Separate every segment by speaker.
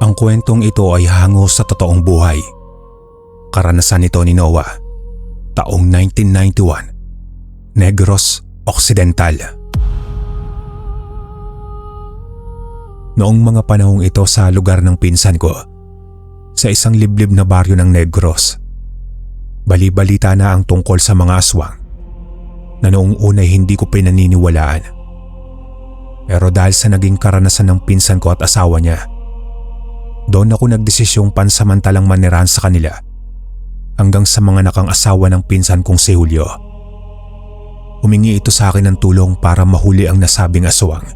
Speaker 1: Ang kwentong ito ay hango sa totoong buhay. Karanasan nito ni Noah, taong 1991, Negros Occidental. Noong mga panahong ito sa lugar ng pinsan ko, sa isang liblib na baryo ng Negros, bali-balita na ang tungkol sa mga aswang na noong unay hindi ko pinaniniwalaan. Pero dahil sa naging karanasan ng pinsan ko at asawa niya, doon ako nagdesisyong pansamantalang manirahan sa kanila hanggang sa mga nakang asawa ng pinsan kong si Julio. Humingi ito sa akin ng tulong para mahuli ang nasabing aswang.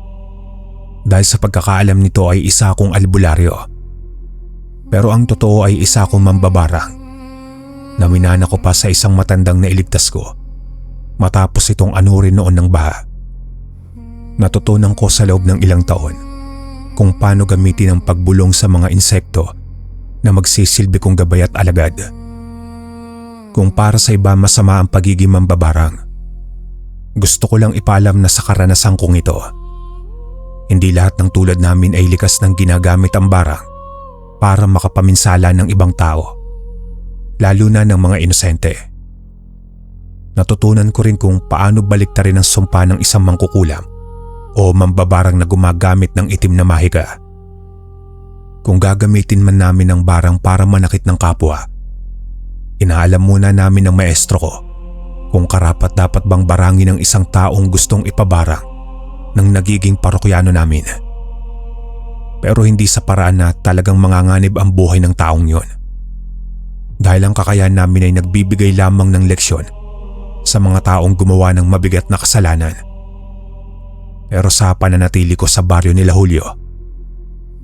Speaker 1: Dahil sa pagkakaalam nito ay isa akong albularyo. Pero ang totoo ay isa akong mambabarang na minana ko pa sa isang matandang nailigtas ko matapos itong anurin noon ng baha. Natutunan ko sa loob ng ilang taon kung paano gamitin ang pagbulong sa mga insekto na magsisilbi kong gabay at alagad. Kung para sa iba masama ang pagiging mambabarang, gusto ko lang ipaalam na sa karanasan kong ito, hindi lahat ng tulad namin ay likas ng ginagamit ang barang para makapaminsala ng ibang tao, lalo na ng mga inosente. Natutunan ko rin kung paano baliktarin ang sumpa ng isang mangkukulam o mambabarang na gumagamit ng itim na mahika. Kung gagamitin man namin ang barang para manakit ng kapwa, inaalam muna namin ng maestro ko kung karapat-dapat bang barangin ng isang taong gustong ipabarang ng nagiging parokyano namin. Pero hindi sa paraan na talagang manganganib ang buhay ng taong yon. Dahil ang kakayahan namin ay nagbibigay lamang ng leksyon sa mga taong gumawa ng mabigat na kasalanan. Pero sa pananatili ko sa baryo nila Julio,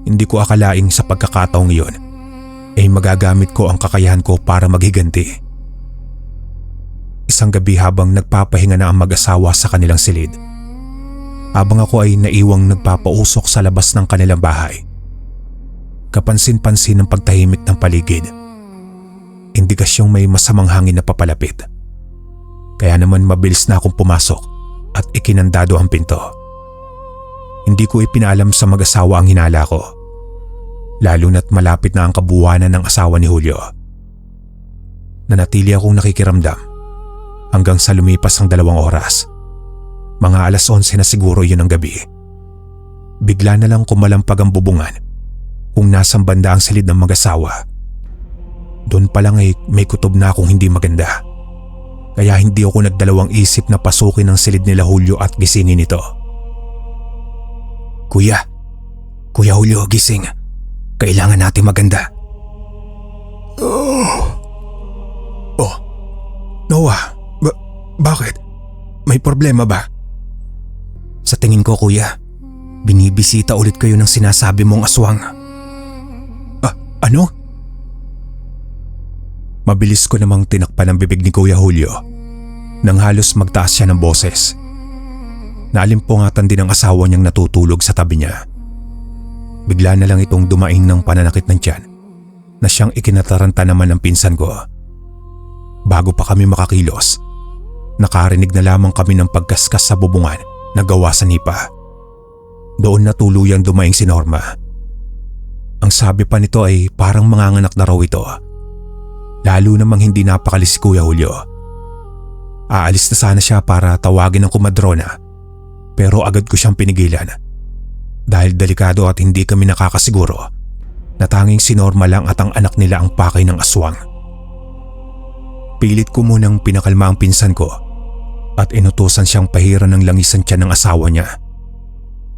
Speaker 1: hindi ko akalaing sa pagkakataong iyon ay magagamit ko ang kakayahan ko para maghiganti. Isang gabi habang nagpapahinga na ang mag-asawa sa kanilang silid, habang ako ay naiwang nagpapausok sa labas ng kanilang bahay, kapansin-pansin ng pagtahimik ng paligid. Indikasyong may masamang hangin na papalapit. Kaya naman mabilis na akong pumasok at ikinandado ang pinto. Hindi ko ipinaalam sa mag-asawa ang hinala ko, lalo na't malapit na ang kabuwanan ng asawa ni Julio. Nanatili akong nakikiramdam hanggang sa lumipas ang 2 oras. Mga alas 11 na siguro yun ang gabi. Bigla na lang kumalampag ang bubungan kung nasang banda ang silid ng mag-asawa. Doon pa lang ay may kutob na akong hindi maganda. Kaya hindi ako nagdalawang isip na pasukin ang silid nila Julio at gisingin ito. Kuya Julio, gising. Kailangan natin maganda. Oh, Noah, bakit? May problema ba? Sa tingin ko, kuya, binibisita ulit kayo ng sinasabi mong aswang. Ano? Mabilis ko namang tinakpan ang bibig ni Kuya Julio nang halos magtaas siya ng boses. Naalimpungatan din ang asawa niyang natutulog sa tabi niya. Bigla na lang itong dumaing ng pananakit ng tiyan na siyang ikinataranta naman ng pinsan ko. Bago pa kami makakilos, nakarinig na lamang kami ng pagkaskas sa bubungan na gawa sa nipa. Doon na tuluyang dumaing si Norma. Ang sabi pa nito ay parang manganganak na raw ito. Lalo namang hindi napakali si Kuya Julio. Aalis na sana siya para tawagin ang kumadrona, pero agad ko siyang pinigilan. Dahil delikado at hindi kami nakakasiguro na tanging si Norma lang at ang anak nila ang pakay ng aswang. Pilit ko munang pinakalma ang pinsan ko at inutusan siyang pahiran ng langisan tiyan ng asawa niya,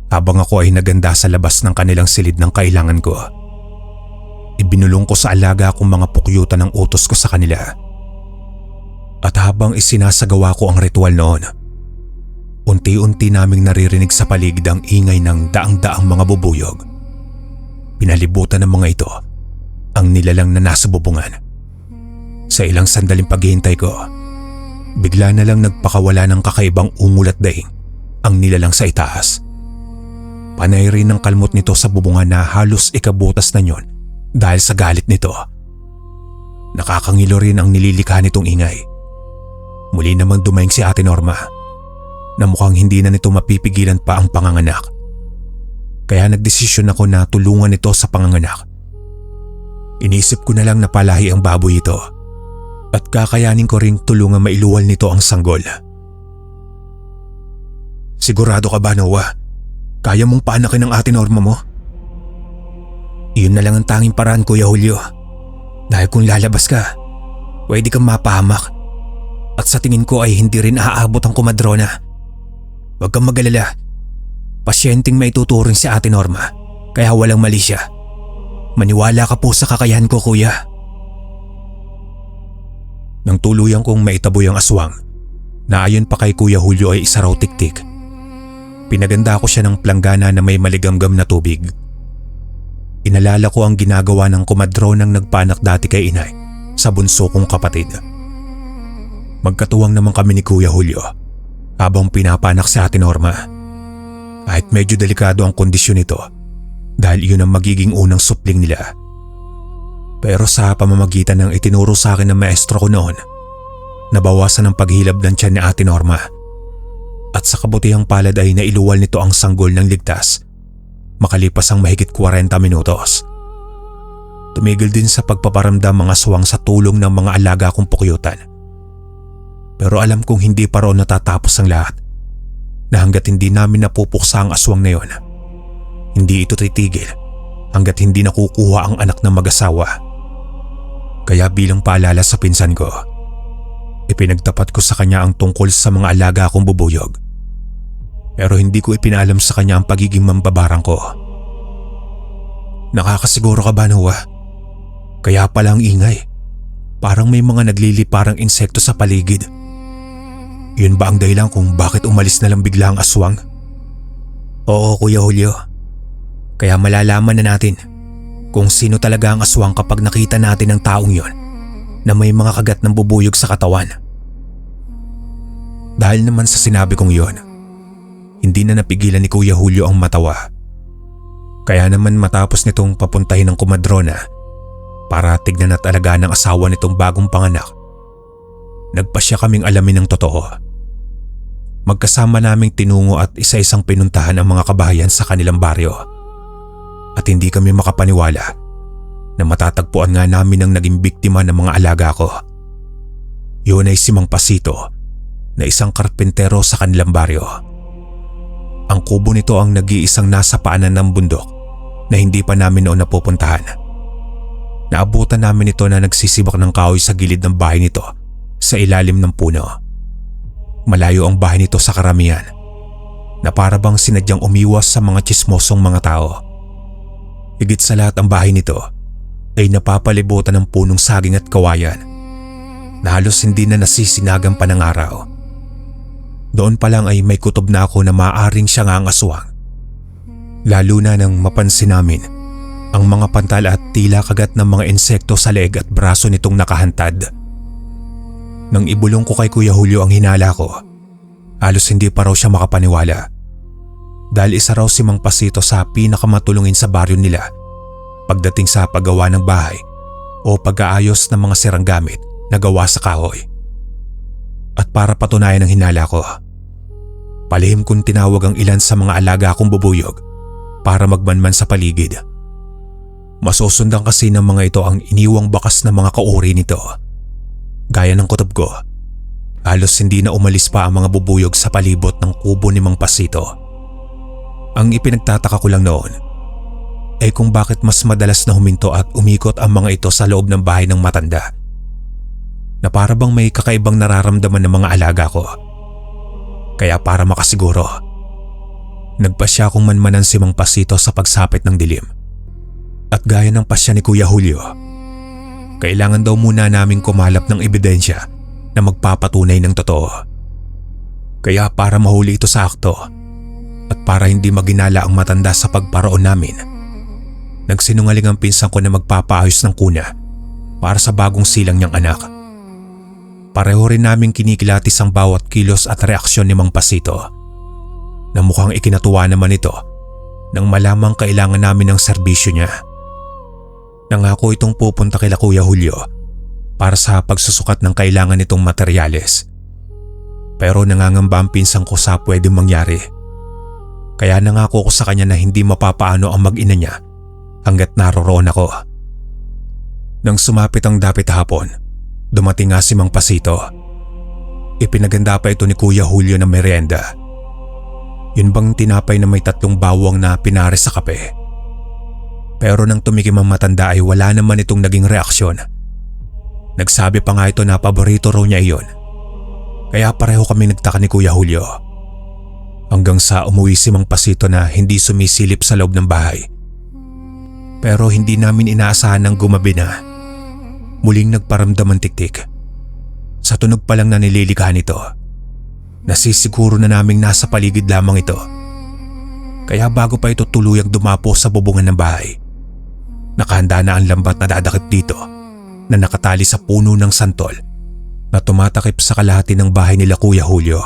Speaker 1: habang ako ay naganda sa labas ng kanilang silid ng kailangan ko. Ibinulong ko sa alaga akong mga pukyutan ng utos ko sa kanila. At habang isinasagawa ko ang ritual noon, unti-unti naming naririnig sa paligid ang ingay ng daang-daang mga bubuyog. Pinalibutan ng mga ito ang nilalang na nasa bubungan. Sa ilang sandaling paghihintay ko, bigla na lang nagpakawala ng kakaibang ungol at daing ang nilalang sa itaas. Panay rin ang kalmot nito sa bubungan na halos ikabutas na yon dahil sa galit nito. Nakakangilo rin ang nililikha nitong ingay. Muli namang dumaing si Ate Norma na mukhang hindi na nito mapipigilan pa ang panganganak. Kaya nagdesisyon ako na tulungan ito sa panganganak Inisip ko na lang na palahi ang baboy ito at kakayanin ko ring tulungan mailuwal nito ang sanggol. Sigurado ka ba, Noah? Kaya mong panakin ang ate Norma mo? Iyon na lang ang tanging paraan, Kuya Julio. Dahil kung lalabas ka, pwede kang mapahamak. At sa tingin ko ay hindi rin aabot ang kumadrona. Huwag kang mag-alala. Pasyenteng may tuturing si ate Norma, kaya walang mali siya. Maniwala ka po sa kakayahan ko, kuya. Nang tuluyan kong maitaboy ang aswang, na ayon pa kay Kuya Julio ay isa raw tiktik. Pinaganda ko siya ng planggana na may maligamgam na tubig. Inalala ko ang ginagawa ng kumadronang nagpanak dati kay inay sa bunso kong kapatid. Magkatuwang naman kami ni Kuya Julio habang pinapanak si ate Norma. Kahit medyo delikado ang kondisyon nito dahil iyon ang magiging unang supling nila. Pero sa pamamagitan ng itinuro sa akin ng maestro ko noon, nabawasan ang paghilab ng tiyan ni ate Norma. At sa kabutihang palad ay nailuwal nito ang sanggol ng ligtas makalipas ang mahigit 40 minutos. Tumigil din sa pagpaparamdam mga aswang sa tulong ng mga alaga kong pukyutan. Pero alam kong hindi pa raw natatapos ang lahat, na hanggat hindi namin napupuksa ang aswang na yon, hindi ito titigil hanggat hindi nakukuha ang anak ng mag-asawa. Kaya bilang paalala sa pinsan ko, ipinagtapat ko sa kanya ang tungkol sa mga alaga kong bubuyog. Pero hindi ko ipinalam sa kanya ang pagiging mambabarang ko. Nakakasiguro ka ba, Noah? Kaya pala ang ingay. Parang may mga nagliliparang insekto sa paligid. Yun ba ang dahilan kung bakit umalis na lang bigla ang aswang? Oo, Kuya Julio. Kaya malalaman na natin kung sino talaga ang aswang kapag nakita natin ang taong yon na may mga kagat ng bubuyog sa katawan. Dahil naman sa sinabi kong yon, hindi na napigilan ni Kuya Julio ang matawa. Kaya naman matapos nitong papuntahin ng kumadrona para tignan at alagaan ng asawa nitong bagong panganak, nagpasya kaming alamin ng totoo. Magkasama naming tinungo at isa-isang pinuntahan ang mga kabahayan sa kanilang baryo. At hindi kami makapaniwala na matatagpuan nga namin ang naging biktima ng mga alaga ko. Yun ay si Mang Pasito na isang karpentero sa kanilang baryo. Ang kubo nito ang nag-iisang nasa paanan ng bundok na hindi pa namin noon napupuntahan. Naabutan namin ito na nagsisibak ng kahoy sa gilid ng bahay nito sa ilalim ng puno. Malayo ang bahay nito sa karamihan na para bang sinadyang umiwas sa mga tsismosong mga tao. Higit sa lahat ang bahay nito ay napapalibutan ng punong saging at kawayan na halos hindi na nasisinagan pa ng araw. Doon pa lang ay may kutob na ako na maaaring siya nga ang aswang. Lalo na nang mapansin namin ang mga pantal at tila kagat ng mga insekto sa leeg at braso nitong nakahantad. Nang ibulong ko kay Kuya Julio ang hinala ko, halos hindi pa raw siya makapaniwala. Dahil isa raw si Mang Pasito sa pinakamatulungin sa baryo nila pagdating sa paggawa ng bahay o pag-aayos ng mga sirang gamit na gawa sa kahoy. At para patunayan ang hinala ko, palihim kong tinawag ang ilan sa mga alaga kong bubuyog para magmanman sa paligid. Masusundan kasi ng mga ito ang iniwang bakas na mga kauri nito. Gaya ng kutob ko, halos hindi na umalis pa ang mga bubuyog sa palibot ng kubo ni Mang Pasito. Ang ipinagtataka ko lang noon ay kung bakit mas madalas na huminto at umikot ang mga ito sa loob ng bahay ng matanda, na para bang may kakaibang nararamdaman ng mga alaga ko. Kaya para makasiguro, nagpasya kong manmanan si Mang Pasito sa pagsapit ng dilim. At gaya ng pasya ni Kuya Julio, kailangan daw muna naming kumalap ng ebidensya na magpapatunay ng totoo. Kaya para mahuli ito sa akto at para hindi maginala ang matanda sa pagparaon namin, nagsinungaling ang pinsan ko na magpapaayos ng kuna para sa bagong silang niyang anak. Pareho rin naming kinikilatis ang bawat kilos at reaksyon ni Mang Pasito, na mukhang ikinatuwa naman ito nang malamang kailangan namin ng serbisyo niya. Nangako itong pupunta kila Kuya Julio para sa pagsusukat ng kailangan nitong materyales. Pero nangangamba ang pinsan ko sa pwedeng mangyari. Kaya nangako ko sa kanya na hindi mapapaano ang mag-ina niya hanggat naroroon ako. Nang sumapit ang dapit hapon, dumating nga si Mang Pasito. Ipinaganda pa ito ni Kuya Julio ng merienda. Yun bang tinapay na may 3 bawang na pinares sa kape? Pero nang tumikim ang matanda ay wala naman itong naging reaksyon. Nagsabi pa nga ito na paborito raw niya iyon. Kaya pareho kami nagtaka ni Kuya Julio. Hanggang sa umuwi si Mang Pasito na hindi sumisilip sa loob ng bahay. Pero hindi namin inaasahan ng gumabi na. Muling nagparamdam ang tiktik. Sa tunog pa lang na nililikha nito, nasisiguro na naming nasa paligid lamang ito. Kaya bago pa ito tuluyang dumapo sa bubungan ng bahay, nakahanda na ang lambat na dadakip dito na nakatali sa puno ng santol na tumatakip sa kalahati ng bahay nila Kuya Julio.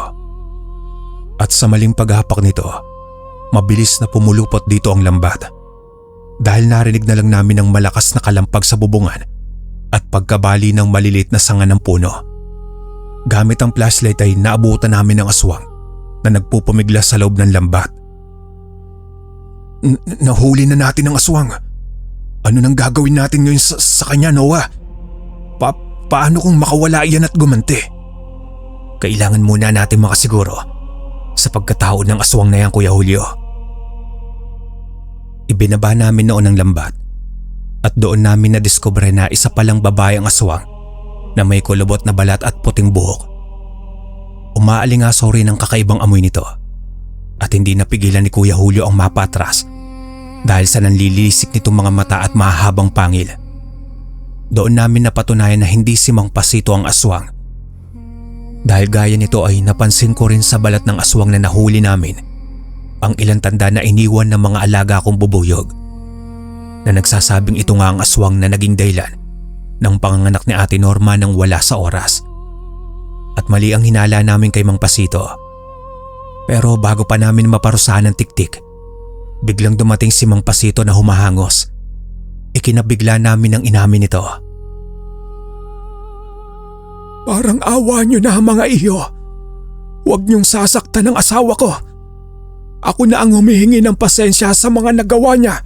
Speaker 1: At sa maling paghapak nito, mabilis na pumulupot dito ang lambat dahil narinig na lang namin ang malakas na kalampag sa bubungan at pagkabali ng maliliit na sanga ng puno. Gamit ang flashlight ay naabutan namin ang aswang na nagpupumiglas sa loob ng lambat. Nahuli na natin ang aswang. Ano nang gagawin natin ngayon sa kanya, Noah? Paano kung makawala iyan at gumanti? Kailangan muna natin makasiguro sa pagkatao ng aswang na yan, Kuya Julio. Ibinaba namin noon ang lambat at doon namin nadiskubre na isa palang babae ang aswang na may kulubot na balat at puting buhok. Umaalingaso rin ang kakaibang amoy nito at hindi napigilan ni Kuya Julio ang mapatras dahil sa nanlilisik nitong mga mata at mahabang pangil. Doon namin napatunayan na hindi si Mang Pasito ang aswang. Dahil gaya nito ay napansin ko rin sa balat ng aswang na nahuli namin ang ilang tanda na iniwan ng mga alaga kong bubuyog na nagsasabing ito nga ang aswang na naging dahilan ng panganganak ni Ate Norma nang wala sa oras. At mali ang hinala namin kay Mang Pasito. Pero bago pa namin maparusahan ng tiktik, biglang dumating si Mang Pasito na humahangos. Ikinabigla namin ang inamin nito. Parang awa niyo na, mga iyo. Huwag niyong sasaktan ang asawa ko. Ako na ang humihingi ng pasensya sa mga nagawa niya.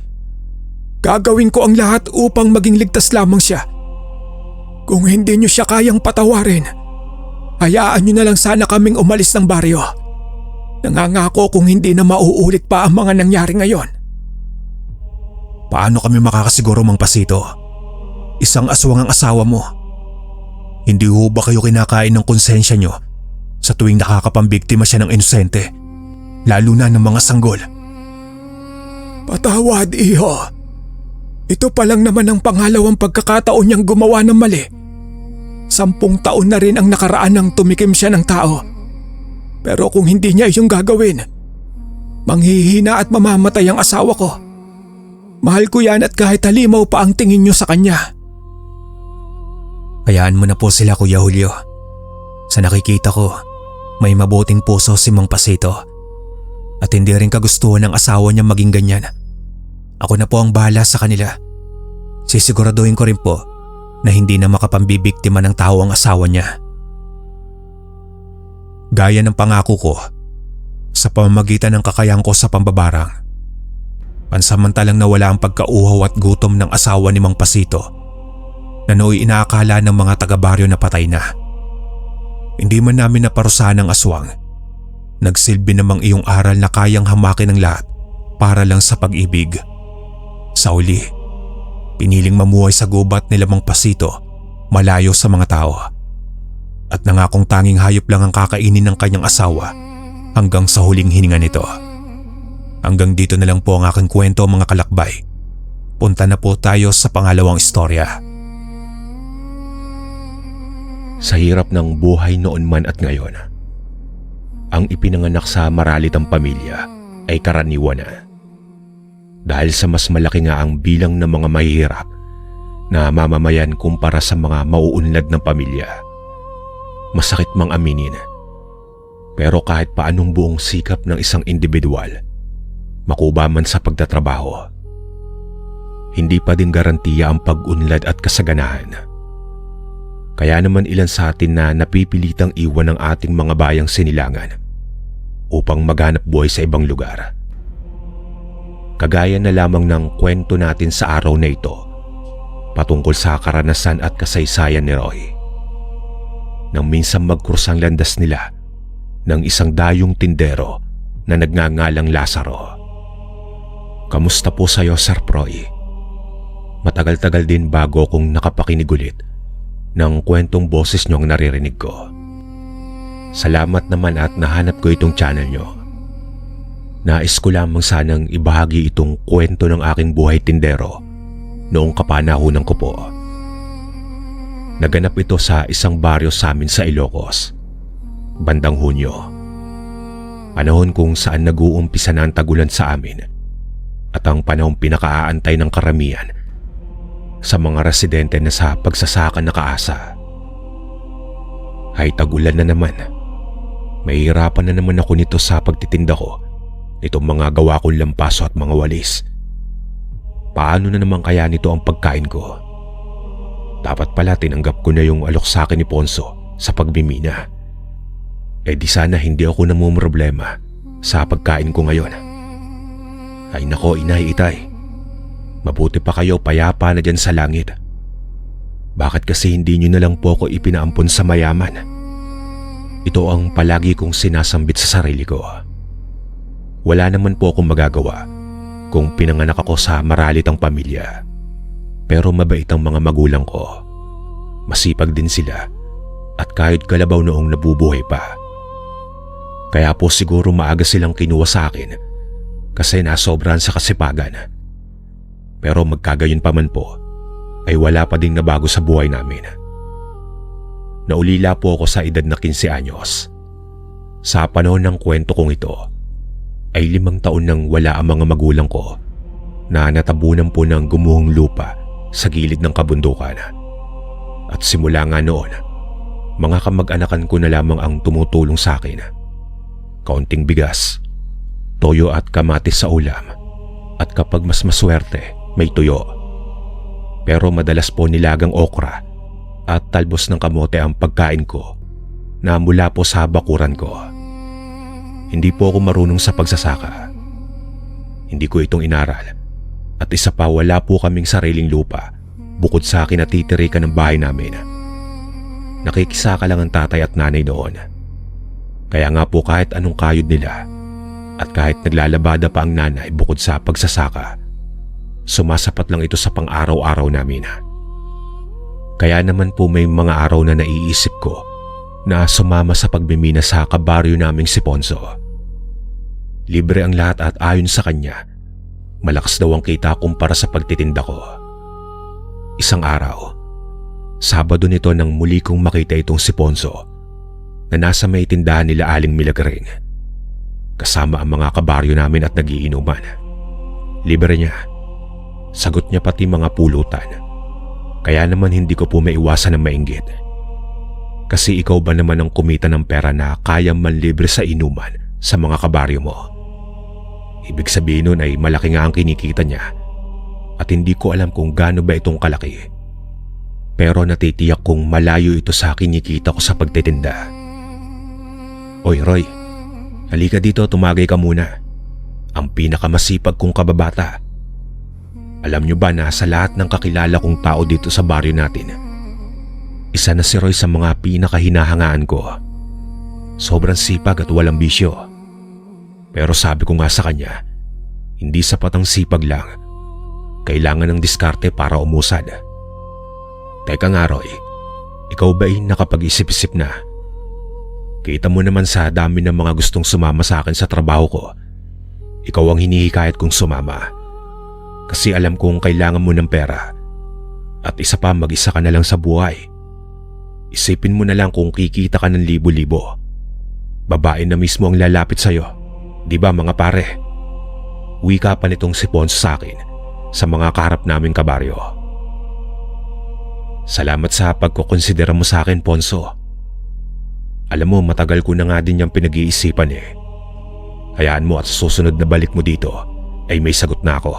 Speaker 1: Gagawin ko ang lahat upang maging ligtas lamang siya. Kung hindi niyo siya kayang patawarin, hayaan niyo na lang sana kaming umalis ng baryo. Nangangako kung hindi na mauulit pa ang mga nangyari ngayon. Paano kami makakasiguro, Mang Pasito? Isang aswang ang asawa mo. Hindi ho ba kayo kinakain ng konsensya niyo sa tuwing nakakapambiktima siya ng inosente, lalo na ng mga sanggol? Patawad, iho. Ito pa lang naman ang pangalawang pagkakataon niyang gumawa ng mali. 10 taon na rin ang nakaraan nang tumikim siya ng tao. Pero kung hindi niya iyong gagawin, manghihina at mamamatay ang asawa ko. Mahal ko yan at kahit halimaw pa ang tingin niyo sa kanya. Hayaan mo na po sila, Kuya Julio. Sa nakikita ko, may mabuting puso si Mang Pasito at hindi rin kagustuhan ng asawa niya maging ganyan. Ako na po ang bahala sa kanila. Sisiguraduhin ko rin po na hindi na makapambibiktima ng tao ang asawa niya. Gaya ng pangako ko, sa pamamagitan ng kakayahan ko sa pambabarang, pansamantalang nawala ang pagkauhaw at gutom ng asawa ni Mang Pasito na nooy inaakala ng mga taga-baryo na patay na. Hindi man namin naparusahan ng aswang, nagsilbi namang iyong aral na kayang hamakin ng lahat para lang sa pag-ibig. Sa uli, piniling mamuhay sa gubat nila Mang Pasito malayo sa mga tao. At nangakong tanging hayop lang ang kakainin ng kanyang asawa hanggang sa huling hininga nito. Hanggang dito na lang po ang aking kwento, mga kalakbay. Punta na po tayo sa pangalawang istorya.
Speaker 2: Sa hirap ng buhay noon man at ngayon, ang ipinanganak sa maralitang pamilya ay karaniwan na. Dahil sa mas malaki nga ang bilang ng mga mahihirap na mamamayan kumpara sa mga mauunlad ng pamilya. Masakit mang aminin, pero kahit paanong buong sikap ng isang individual, makuba man sa pagtatrabaho, hindi pa din garantiya ang pag-unlad at kasaganahan. Kaya naman ilan sa atin na napipilitang iwan ng ating mga bayang sinilangan upang maghanap buhay sa ibang lugar. Kagaya na lamang ng kwento natin sa araw na ito, patungkol sa karanasan at kasaysayan ni Roy. Nang minsan magkrus ang landas nila ng isang dayong tindero na nagngangalang Lazaro. Kamusta po sa'yo, Sir Roy? Matagal-tagal din bago akong nakapakinig ulit ng kwentong boses niyong naririnig ko. Salamat naman at nahanap ko itong channel niyo. Nais ko lamang sanang ibahagi itong kwento ng aking buhay tindero noong kapanahunan ko po. Naganap ito sa isang baryo sa amin sa Ilocos, bandang Hunyo. Panahon kung saan nag-uumpisa na ang tagulan sa amin at ang panahong pinakaaantay ng karamihan sa mga residente na sa pagsasaka nakaasa. Ay tagulan na naman. Mahihirapan na naman ako nito sa pagtitinda ko nitong mga gawa kong lampaso at mga walis. Paano na naman kaya nito ang pagkain ko? Dapat pala tinanggap ko na yung alok sa akin ni Ponso sa pagmimina. Eh di sana hindi ako namumroblema sa pagkain ko ngayon. Ay nako, inay, itay. Mabuti pa kayo payapa na dyan sa langit. Bakit kasi hindi nyo na lang po ako ipinaampon sa mayaman? Ito ang palagi kong sinasambit sa sarili ko. Wala naman po akong magagawa kung pinanganak ako sa maralitang pamilya. Pero mabait ang mga magulang ko. Masipag din sila at kahit kalabaw noong nabubuhay pa. Kaya po siguro maaga silang kinuha sa akin kasi nasobran sa kasipagan. Pero magkagayon pa man po ay wala pa ding nabago sa buhay namin. Naulila po ako sa edad na 15 anyos. Sa panahon ng kwento kong ito ay 5 taon nang wala ang mga magulang ko na natabunan po ng gumuhong lupa sa gilid ng kabundukan. At simula nga noon, mga kamag-anakan ko na lamang ang tumutulong sa akin. Kaunting bigas, toyo at kamatis sa ulam, at kapag mas maswerte, may tuyo. Pero madalas po nilagang okra at talbos ng kamote ang pagkain ko na mula po sa bakuran ko. Hindi po ako marunong sa pagsasaka. Hindi ko itong inaral. At isa pa, wala po kaming sariling lupa bukod sa kinatitirikan ng bahay namin. Nakikisaka lang ang tatay at nanay noon. Kaya nga po kahit anong kayod nila at kahit naglalabada pa ang nanay bukod sa pagsasaka, sumasapat lang ito sa pang-araw-araw namin. Kaya naman po may mga araw na naiisip ko na sumama sa pagmimina sa kabaryo naming si Ponso. Libre ang lahat at ayon sa kanya, malakas daw ang kita kumpara sa pagtitinda ko. Isang araw, Sabado nito nang muli kong makita itong si Ponso na nasa may tindahan nila Aling Milagring. Kasama ang mga kabaryo namin at nagiinuman. Libre niya. Sagot niya pati mga pulutan. Kaya naman hindi ko po maiwasan ng mainggit. Kasi ikaw ba naman ang kumita ng pera na kaya manlibre sa inuman sa mga kabaryo mo? Ibig sabihin nun ay malaki nga ang kinikita niya at hindi ko alam kung gaano ba itong kalaki. Pero natitiyak kong malayo ito sa kinikita ko sa pagtitinda. Oy Roy, halika dito, tumagay ka muna. Ang pinakamasipag kong kababata. Alam niyo ba na sa lahat ng kakilala kong tao dito sa baryo natin, isa na si Roy sa mga pinakahinahangaan ko. Sobrang sipag at walang bisyo. Pero sabi ko nga sa kanya, hindi sapat ang sipag lang. Kailangan ng diskarte para umusad. Teka nga Roy, ikaw ba'y nakapag-isip-isip na? Kita mo naman sa dami ng mga gustong sumama sa akin sa trabaho ko. Ikaw ang hinihikayat kong sumama. Kasi alam kong kailangan mo ng pera. At isa pa, mag-isa ka na lang sa buhay. Isipin mo na lang kung kikita ka ng libo-libo. Babae na mismo ang lalapit sa'yo. Di ba mga pare? Wika pa nitong si Ponso sa akin sa mga kaharap naming kabaryo. Salamat sa pagkukonsidera mo sa akin, Ponso. Alam mo, matagal ko na nga din yung pinag-iisipan eh. Hayaan mo at susunod na balik mo dito ay may sagot na ako.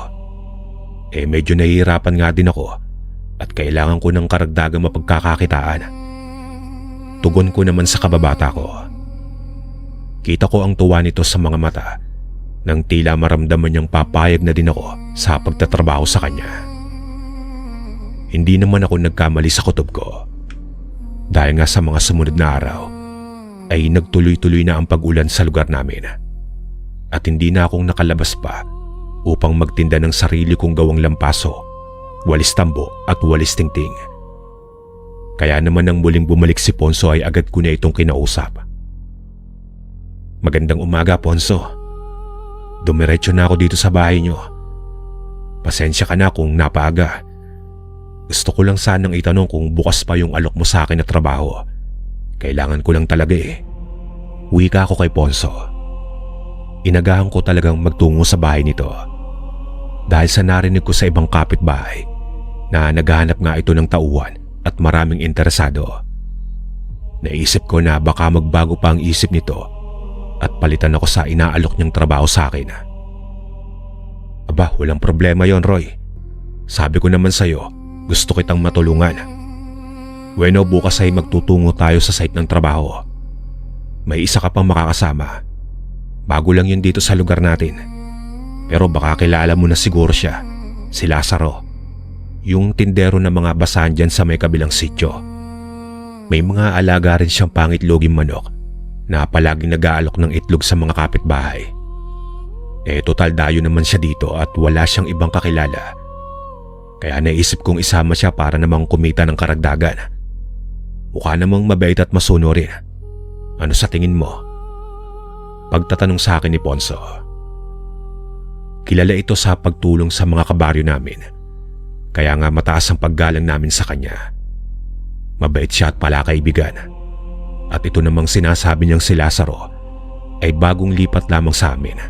Speaker 2: Eh medyo nahihirapan nga din ako at kailangan ko ng karagdagang mapagkakakitaan. Tugon ko naman sa kababata ko. Kita ko ang tuwa nito sa mga mata nang tila maramdaman niyang papayag na din ako sa pagtatrabaho sa kanya. Hindi naman ako nagkamali sa kutob ko. Dahil nga sa mga sumunod na araw ay nagtuloy-tuloy na ang pag-ulan sa lugar namin. At hindi na akong nakalabas pa upang magtinda ng sarili kong gawang lampaso, walis tambo at walis tingting. Kaya naman nang muling bumalik si Ponso ay agad ko na itong kinausap. Magandang umaga, Ponso. Dumiretso na ako dito sa bahay niyo. Pasensya ka na kung napaaga. Gusto ko lang sanang itanong kung bukas pa yung alok mo sa akin na trabaho. Kailangan ko lang talaga eh. Wika ako kay Ponso. Inagahan ko talagang magtungo sa bahay nito. Dahil sa narinig ko sa ibang kapitbahay na naghahanap nga ito ng tauhan at maraming interesado. Naisip ko na baka magbago pa ang isip nito at palitan ako sa inaalok niyang trabaho sa akin. Aba, walang problema yon, Roy. Sabi ko naman sa'yo, gusto kitang matulungan. Bueno, bukas ay magtutungo tayo sa site ng trabaho. May isa ka pang makakasama. Bago lang yun dito sa lugar natin. Pero baka kilala mo na siguro siya, si Lazaro. Yung tindero ng mga basahan dyan sa may kabilang sityo. May mga alaga rin siyang pangitloging manok na palaging nag-aalok ng itlog sa mga kapitbahay. Total dayo naman siya dito at wala siyang ibang kakilala. Kaya naisip kong isama siya para namang kumita ng karagdagan. Mukha namang mabait at masunurin. Ano sa tingin mo? Pagtatanong sa akin ni Ponso. Kilala ito sa pagtulong sa mga kabaryo namin. Kaya nga mataas ang paggalang namin sa kanya. Mabait siya at palakaibigan. At ito namang sinasabi niyang si Lazaro ay bagong lipat lamang sa amin.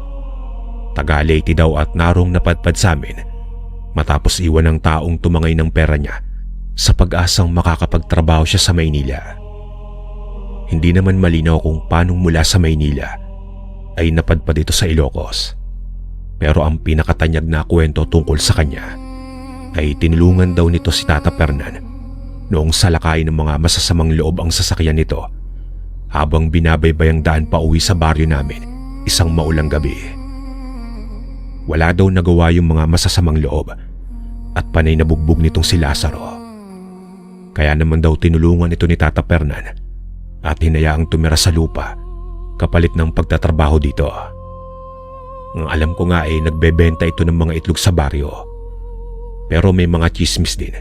Speaker 2: Taga Leyte daw at narong napadpad sa amin matapos iwan ng taong tumangay ng pera niya sa pag-asang makakapagtrabaho siya sa Maynila. Hindi naman malinaw kung paano mula sa Maynila ay napadpad ito sa Ilocos. Pero ang pinakatanyag na kwento tungkol sa kanya ay tinulungan daw nito si Tata Fernan noong salakay ng mga masasamang loob ang sasakyan nito habang binabaybayang daan pa uwi sa baryo namin isang maulang gabi. Wala daw nagawa yung mga masasamang loob at panay nabugbog nitong si Lazaro. Kaya naman daw tinulungan ito ni Tata Fernan at hinayaang tumira sa lupa kapalit ng pagtatrabaho dito. Ang alam ko nga ay nagbebenta ito ng mga itlog sa baryo. Pero may mga chismis din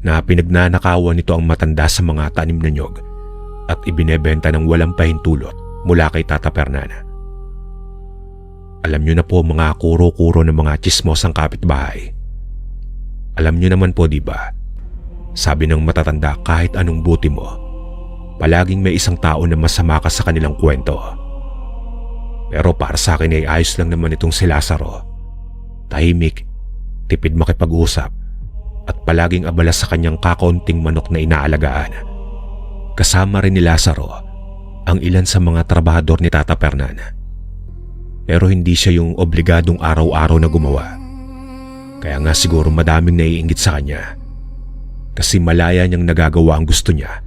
Speaker 2: na pinagnanakawan nito ang matanda sa mga tanim na nyog at ibinebenta ng walang pahintulot mula kay Tata Fernan. Alam nyo na po mga kuro-kuro ng mga chismosang kapitbahay. Alam nyo naman po, di ba? Sabi ng matatanda, kahit anong buti mo, palaging may isang tao na masama ka sa kanilang kwento. Pero para sa akin ay ayos lang naman itong si Lazaro. Tahimik, tipid makipag-usap, at palaging abala sa kanyang kakaunting manok na inaalagaan. Kasama rin ni Lazaro ang ilan sa mga trabahador ni Tata Fernan. Pero hindi siya yung obligadong araw-araw na gumawa. Kaya nga siguro madaming naiinggit sa kanya. Kasi malaya niyang nagagawa ang gusto niya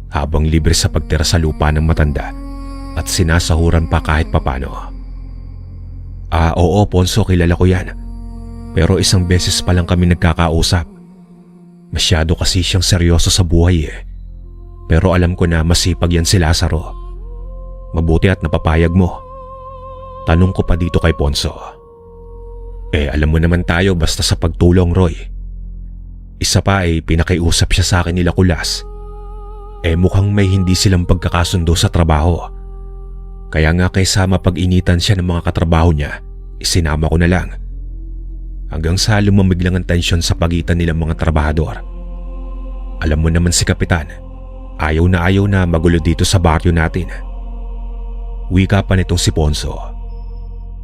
Speaker 2: habang libre sa pagtira sa lupa ng matanda at sinasahuran pa kahit papano. Oo Ponso, kilala ko yan. Pero isang beses pa lang kami nagkakausap. Masyado kasi siyang seryoso sa buhay eh. Pero alam ko na masipag yan si Lazaro. Mabuti at napapayag mo. Tanong ko pa dito kay Ponso. Alam mo naman tayo basta sa pagtulong, Roy. Isa pa ay pinakiusap siya sa akin nila Kulas. Mukhang may hindi silang pagkakasundo sa trabaho. Kaya nga kaysa mapag-initan siya ng mga katrabaho niya, isinama ko na lang. Hanggang sa lumamig lang ang tensyon sa pagitan nilang mga trabahador. Alam mo naman si Kapitan, ayaw na magulo dito sa baryo natin. Wika pa nitong si Ponso.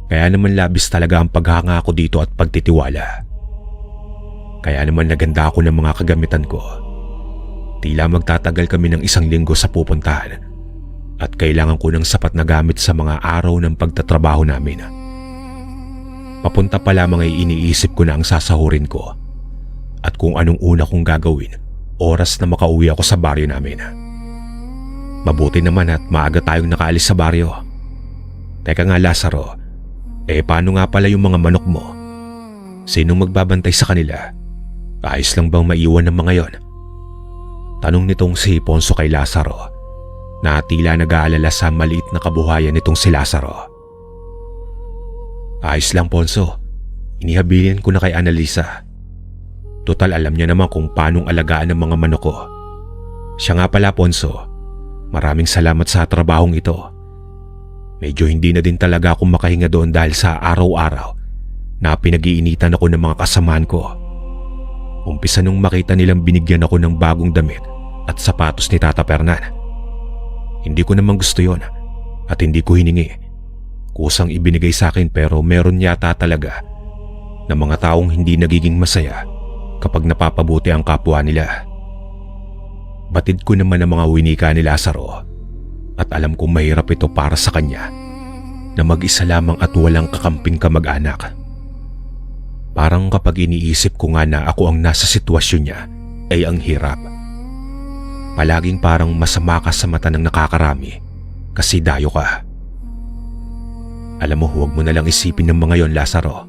Speaker 2: Kaya naman labis talaga ang paghanga ko dito at pagtitiwala. Kaya naman naganda ako ng mga kagamitan ko. Tila magtatagal kami ng 1 linggo sa pupuntahan at kailangan ko ng sapat na gamit sa mga araw ng pagtatrabaho namin. Papunta pa lamang ay iniisip ko na ang sasahurin ko at kung anong una kong gagawin oras na makauwi ako sa baryo namin. Mabuti naman at maaga tayong nakaalis sa baryo. Teka nga Lazaro, paano nga pala yung mga manok mo? Sinong magbabantay sa kanila? Ayos lang bang maiwan ng mga yon? Tanong nitong si Ponso kay Lazaro na tila nag-aalala sa maliit na kabuhayan nitong si Lazaro. Ayos lang, Ponso. Inihabilin ko na kay Annalisa. Total alam niya naman kung paanong alagaan ng mga manok ko. Siya nga pala, Ponso. Maraming salamat sa trabahong ito. Medyo hindi na din talaga ako makahinga doon dahil sa araw-araw na pinag-iinitan ako ng mga kasamaan ko. Umpisa nung makita nilang binigyan ako ng bagong damit at sapatos ni Tata Fernan. Hindi ko naman gusto yon at hindi ko hiningi. Kusang ibinigay sa akin pero meron yata talaga na mga taong hindi nagiging masaya kapag napapabuti ang kapwa nila. Batid ko naman ang mga winika ni Lazaro at alam kong mahirap ito para sa kanya na mag-isa lamang at walang kakamping kamag-anak. Parang kapag iniisip ko nga na ako ang nasa sitwasyon niya ay ang hirap. Palaging parang masama ka sa mata ng nakakarami kasi dayo ka. Alam mo, huwag mo na lang isipin ng mga yon, Lazaro.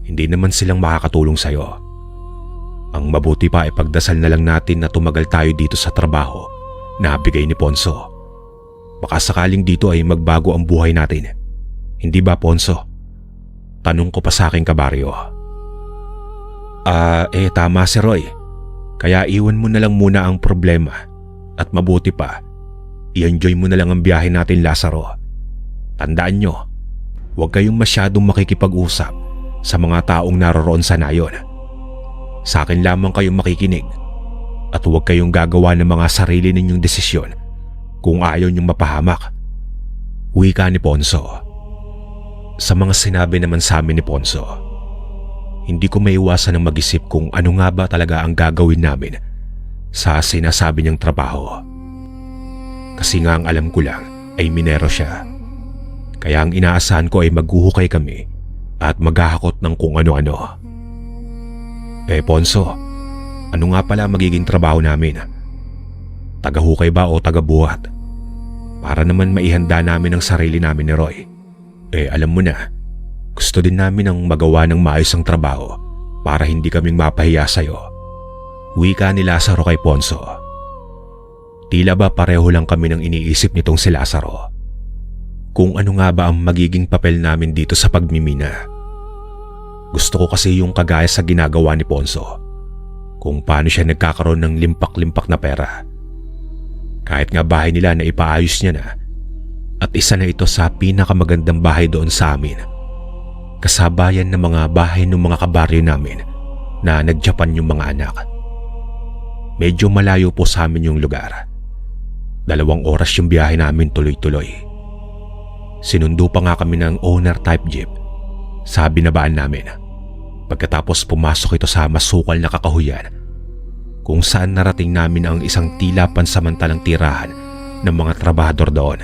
Speaker 2: Hindi naman silang makakatulong sa'yo. Ang mabuti pa ay pagdasal na lang natin na tumagal tayo dito sa trabaho na bigay ni Ponso. Baka sakaling dito ay magbago ang buhay natin. Hindi ba, Ponso? Tanong ko pa sa aking kabaryo. Tama si Roy. Kaya iwan mo na lang muna ang problema. At mabuti pa, i-enjoy mo na lang ang biyahe natin, Lazaro. Tandaan nyo, huwag kayong masyadong makikipag-usap sa mga taong naroroon sa nayon. Sa akin lamang kayong makikinig at huwag kayong gagawa ng mga sarili ninyong desisyon kung ayaw niyong mapahamak. Wika ni Ponso. Sa mga sinabi naman sa amin ni Ponso, hindi ko maiwasan ng mag-isip kung ano nga ba talaga ang gagawin namin sa sinasabi niyang trabaho. Kasi nga ang alam ko lang ay minero siya. Kaya ang inaasahan ko ay maghuhukay kami at maghahakot ng kung ano-ano. Ponso, ano nga pala magiging trabaho namin? Tagahukay ba o tagabuhat? Para naman maihanda namin ang sarili namin ni Roy. Alam mo na, gusto din namin ang magawa ng maayos ang trabaho para hindi kaming mapahiya sa'yo. Wika ni Lazaro kay Ponso. Tila ba pareho lang kami ng iniisip nitong si Lazaro? Kung ano nga ba ang magiging papel namin dito sa pagmimina. Gusto ko kasi yung kagaya sa ginagawa ni Ponso. Kung paano siya nagkakaroon ng limpak-limpak na pera. Kahit nga bahay nila na ipaayos niya na. At isa na ito sa pinakamagandang bahay doon sa amin. Kasabayan ng mga bahay ng mga kabaryo namin na nag-Japan yung mga anak. Medyo malayo po sa amin yung lugar. 2 oras yung biyahe namin tuloy-tuloy. Sinundo pa nga kami ng owner type jeep sa binabaan namin. Pagkatapos pumasok ito sa masukal na kakahuyan kung saan narating namin ang isang tila pansamantalang tirahan ng mga trabahador doon.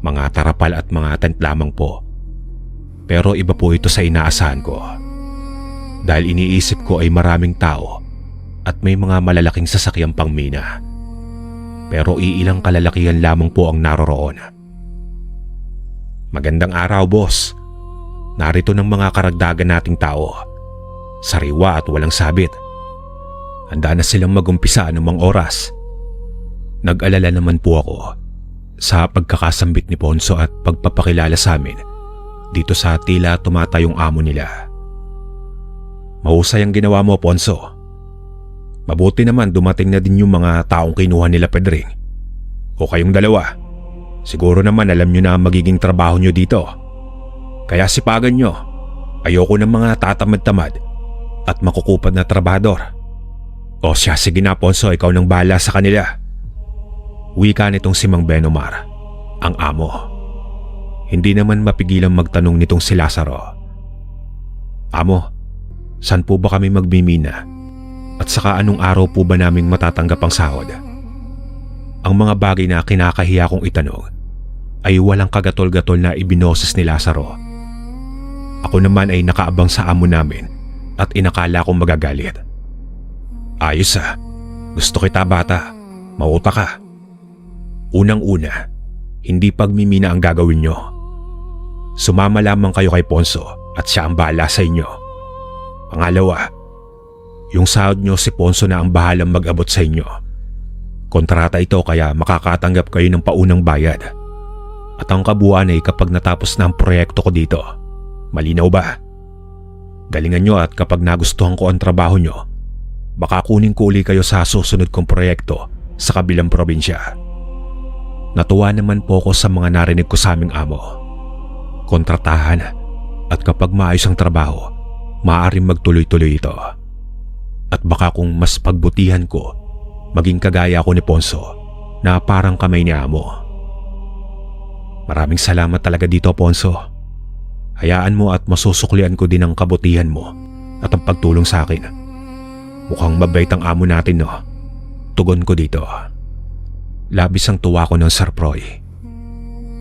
Speaker 2: Mga tarapal at mga tent lamang po. Pero iba po ito sa inaasahan ko. Dahil iniisip ko ay maraming tao at may mga malalaking sasakyang pangmina. Pero iilang kalalakihan lamang po ang naroroon. Magandang araw, boss. Narito ng mga karagdagan nating tao. Sariwa at walang sabit. Handa na silang mag-umpisa anumang oras. Nag-alala naman po ako sa pagkakasambit ni Ponso at pagpapakilala sa amin dito sa tila tumatayong amo nila. Mahusay ang ginawa mo, Ponso. Mabuti naman dumating na din yung mga taong kinuha nila Pedring. O kayong dalawa. Siguro naman alam nyo na ang magiging trabaho nyo dito. Kaya sipagan nyo. Ayoko ng mga tatamad-tamad at makukupad na trabador. O siya, sige na Ponso, ikaw nang bahala sa kanila. Wika nitong si Mang Benomar, ang amo. Hindi naman mapigilang magtanong nitong si Lazaro. Amo, saan po ba kami magmimina? At saka anong araw po ba naming matatanggap ang sahod? Ang mga bagay na kinakahiya kong itanong ay walang kagatol-gatol na ibinoses ni Lazaro. Ako naman ay nakaabang sa amo namin at inakala kong magagalit. Ayos gusto kita bata, mauta ka. Unang-una, hindi pagmimina ang gagawin nyo. Sumama lamang kayo kay Ponso at siya ang bahala sa inyo. Pangalawa, Yung sahod nyo si Ponso na ang bahalang mag-abot sa inyo. Kontrata ito kaya makakatanggap kayo ng paunang bayad. At ang kabuuan ay kapag natapos na ang proyekto ko dito. Malinaw ba? Galingan nyo at kapag nagustuhan ko ang trabaho nyo, baka kunin ko uli kayo sa susunod kong proyekto sa kabilang probinsya. Natuwa naman po ko sa mga narinig ko sa aming amo. Kontratahan at kapag maayos ang trabaho, maaaring magtuloy-tuloy ito. At baka kung mas pagbutihan ko, maging kagaya ko ni Ponso na parang kamay ni amo. Maraming salamat talaga dito, Ponso. Hayaan mo at masusuklian ko din ang kabutihan mo at ang pagtulong sa akin. Mukhang mabait ang amo natin, no? Tugon ko dito. Labis ang tuwa ko ng Sir Proy.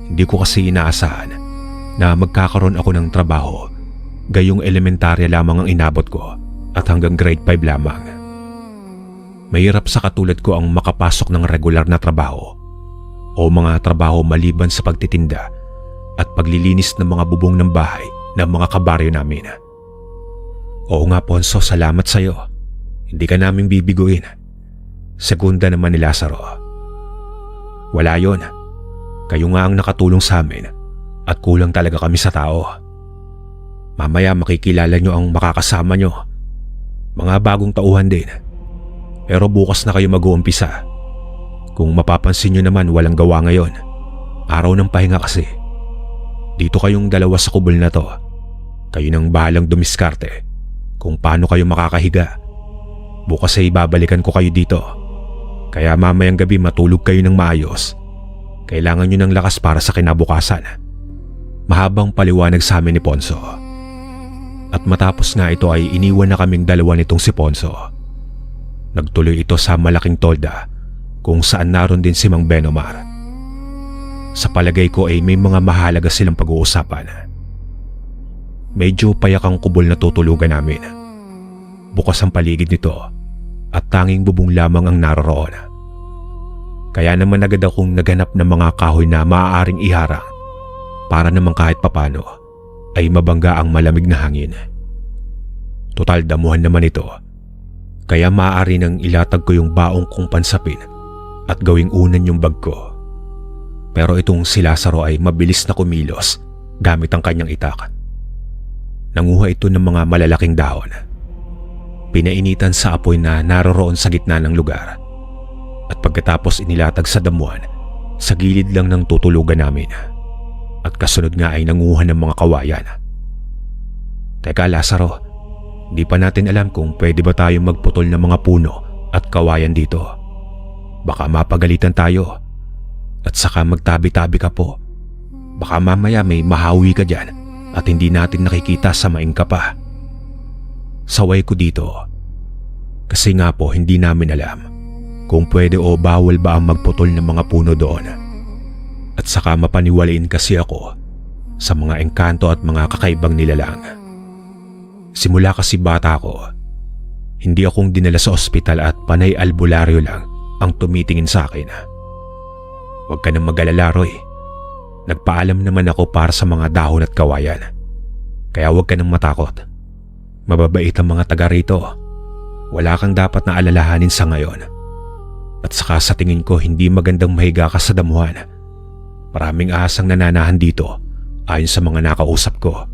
Speaker 2: Hindi ko kasi inaasahan na magkakaroon ako ng trabaho gayong elementarya lamang ang inabot ko at hanggang grade 5 lamang. Mahirap sa katulad ko ang makapasok ng regular na trabaho o mga trabaho maliban sa pagtitinda at paglilinis ng mga bubong ng bahay ng mga kabaryo namin. Oo nga, Ponso, salamat sa iyo. Hindi ka namin bibiguin. Segunda naman ni Lazaro. Wala yon. Kayo nga ang nakatulong sa amin at kulang talaga kami sa tao. Mamaya makikilala nyo ang makakasama nyo. Mga bagong tauhan din. Pero bukas na kayo mag-uumpisa. Kung mapapansin nyo naman walang gawa ngayon. Araw ng pahinga kasi. Dito kayong dalawa sa kubol na to. Kayo nang bahalang dumiskarte kung paano kayo makakahiga. Bukas ay babalikan ko kayo dito. Kaya mamayang gabi matulog kayo ng maayos. Kailangan nyo ng lakas para sa kinabukasan. Mahabang paliwanag sa amin ni Ponso. At matapos nga ito ay iniwan na kaming dalawa nitong si Ponso. Nagtuloy ito sa malaking tolda kung saan naroon din si Mang Benomar. Sa palagay ko ay may mga mahalaga silang pag-uusapan. Medyo payak ang kubol na tutulugan namin. Bukas ang paligid nito at tanging bubong lamang ang naroroon. Kaya naman agad akong naghanap ng mga kahoy na maaaring iharang para naman kahit papano ay mabangga ang malamig na hangin. Total damuhan naman ito, kaya maaari nang ilatag ko yung baong kong pansapin at gawing unan yung bag ko. Pero itong si Lazaro ay mabilis na kumilos gamit ang kanyang itak. Nanguha ito ng mga malalaking dahon. Pinainitan sa apoy na naroroon sa gitna ng lugar. At pagkatapos inilatag sa damuhan, sa gilid lang ng tutulugan namin. At kasunod nga ay nanguha ng mga kawayan. Teka, Lazaro, di pa natin alam kung pwede ba tayong magputol ng mga puno at kawayan dito. Baka mapagalitan tayo. At saka magtabi-tabi ka po. Baka mamaya may mahawi ka dyan at hindi natin nakikita sa maing ka pa. Saway ko dito. Kasi nga po hindi namin alam kung pwede o bawal ba ang magputol ng mga puno doon. At saka mapaniwalain kasi ako sa mga engkanto at mga kakaibang nilalang. Simula kasi bata ko, hindi akong dinala sa ospital at panay albularyo lang ang tumitingin sa akin. Huwag ka nang mag-alala, Roy. Nagpaalam naman ako para sa mga dahon at kawayan. Kaya huwag ka nang matakot. Mababait ang mga taga rito. Wala kang dapat na alalahanin sa ngayon. At saka sa tingin ko hindi magandang mahiga ka sa damuhan. Maraming ahasang nananahan dito ayon sa mga nakausap ko.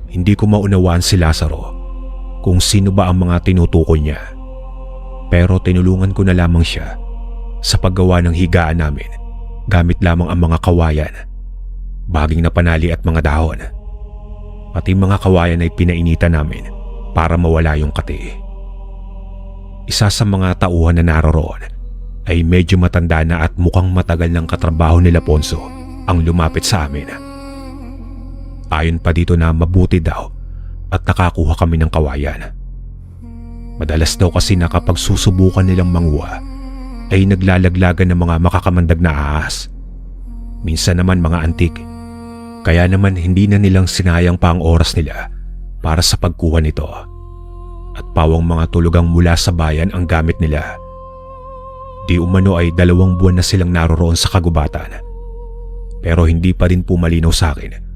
Speaker 2: Hindi ko maunawaan si Lazaro kung sino ba ang mga tinutukoy niya. Pero tinulungan ko na lamang siya sa paggawa ng higaan namin gamit lamang ang mga kawayan, baging na panali at mga dahon. Pati mga kawayan ay pinainitan namin para mawala yung kati. Isa sa mga tauhan na naroroon ay medyo matanda na at mukhang matagal ng katrabaho nila Ponso ang lumapit sa amin. Ayon pa dito na mabuti daw at nakakuha kami ng kawayan. Madalas daw kasi na kapag susubukan nilang manguha ay naglalaglagan ng mga makakamandag na ahas. Minsan naman mga antik. Kaya naman hindi na nilang sinayang pa ang oras nila para sa pagkuha nito. At pawang mga tulugang mula sa bayan ang gamit nila. Di umano ay 2 buwan na silang naroroon sa kagubatan. Pero hindi pa rin po malinaw sa akin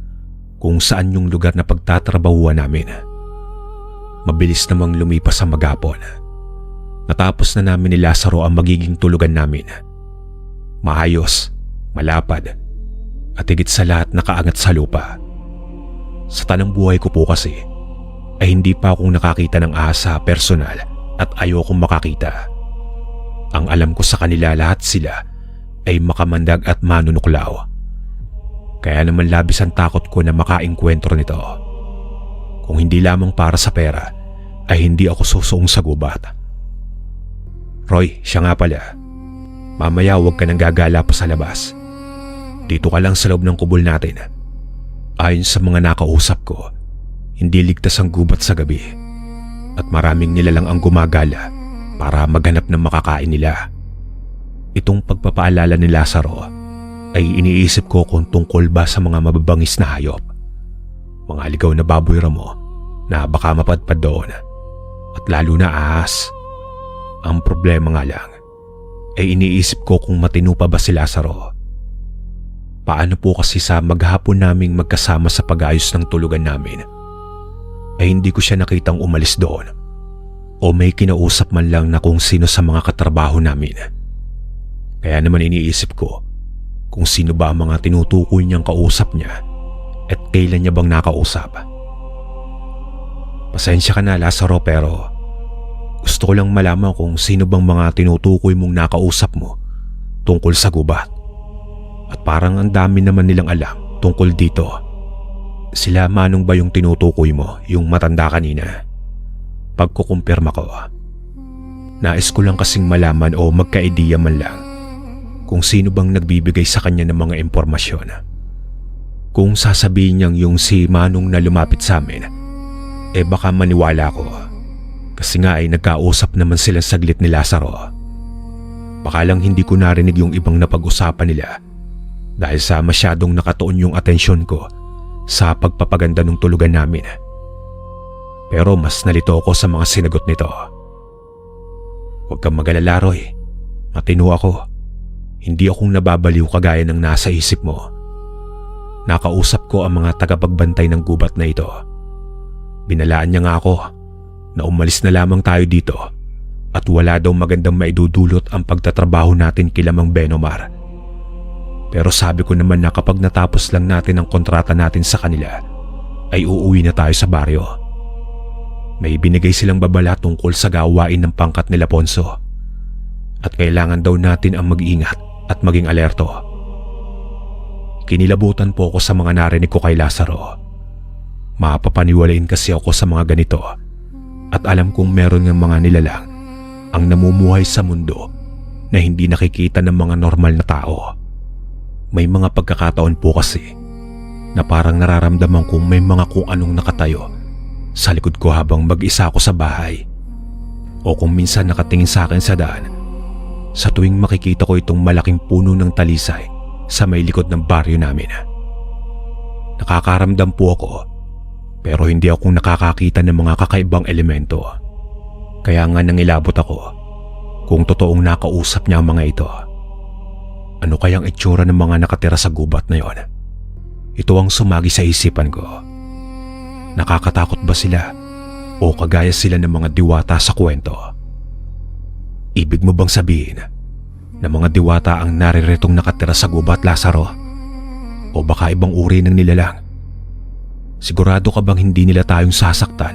Speaker 2: kung saan yung lugar na pagtatrabahuan namin. Mabilis namang lumipas ang maghapon. Natapos na namin ni Lazaro ang magiging tulugan namin. Maayos, malapad, at higit sa lahat nakaangat sa lupa. Sa tanang buhay ko po kasi, ay hindi pa akong nakakita ng ahas sa personal at ayokong makakita. Ang alam ko sa kanila lahat sila ay makamandag at manunuklaw. Kaya naman labis ang takot ko na makaengkwentro nito. Kung hindi lamang para sa pera, ay hindi ako susuong sa gubat. Roy, siya nga pala. Mamaya huwag ka nang gagala pa sa labas. Dito ka lang sa loob ng kubol natin. Ayon sa mga nakausap ko, hindi ligtas ang gubat sa gabi. At maraming nilalang ang gumagala para maghanap ng makakain nila. Itong pagpapaalala ni Lazaro ay iniisip ko kung tungkol ba sa mga mababangis na hayop. Mga ligaw na baboy ramo na baka mapadpad doon. At lalo na ahas. Ang problema nga lang ay iniisip ko kung matino pa ba si Lazaro. Paano po kasi sa maghapon naming magkasama sa pag-ayos ng tulugan namin ay hindi ko siya nakitang umalis doon o may kinausap man lang na kung sino sa mga katrabaho namin. Kaya naman iniisip ko kung sino ba ang mga tinutukoy niyang kausap niya at kailan niya bang nakausap. Pasensya ka na Lazaro pero gusto ko lang malaman kung sino bang mga tinutukoy mong nakausap mo tungkol sa gubat. At parang ang dami naman nilang alam tungkol dito. Sila Manong ba yung tinutukoy mo, yung matanda kanina? Pagkukumpirma ko. Nais ko lang kasing malaman o magka-ideya man lang kung sino bang nagbibigay sa kanya ng mga impormasyon. Kung sasabihin niyang yung si Manong na lumapit sa amin, baka maniwala ko. Kasi nga ay nagkausap naman sila saglit ni Lazaro. Baka lang hindi ko narinig yung ibang napag-usapan nila dahil sa masyadong nakatuon yung atensyon ko sa pagpapaganda ng tulugan namin. Pero mas nalito ako sa mga sinagot nito. Huwag kang mag-alala, Roy. Matino ako. Hindi akong nababaliw kagaya ng nasa isip mo. Nakausap ko ang mga tagapagbantay ng gubat na ito. Binalaan niya nga ako na umalis na lamang tayo dito at wala daw magandang maidudulot ang pagtatrabaho natin kila Mang Benomar. Pero sabi ko naman na kapag natapos lang natin ang kontrata natin sa kanila, ay uuwi na tayo sa baryo. May binigay silang babala tungkol sa gawain ng pangkat nila Ponso. At kailangan daw natin ang mag-ingat at maging alerto. Kinilabutan po ako sa mga narinig ko kay Lazaro. Mapapaniwalain kasi ako sa mga ganito. At alam kong meron ng mga nilalang ang namumuhay sa mundo na hindi nakikita ng mga normal na tao. May mga pagkakataon po kasi na parang nararamdaman kong may mga kung anong nakatayo sa likod ko habang mag-isa ako sa bahay. O kung minsan nakatingin sa akin sa daan, sa tuwing makikita ko itong malaking puno ng talisay sa may likod ng baryo namin. Nakakaramdam po ako pero hindi ako nakakakita ng mga kakaibang elemento. Kaya nga nangilabot ako kung totoong nakausap niya ang mga ito. Ano kayang itsura ng mga nakatira sa gubat na yon? Ito ang sumagi sa isipan ko. Nakakatakot ba sila o kagaya sila ng mga diwata sa kwento? Ibig mo bang sabihin na mga diwata ang nariritong nakatira sa gubat, Lazaro? O baka ibang uri ng nilalang? Sigurado ka bang hindi nila tayong sasaktan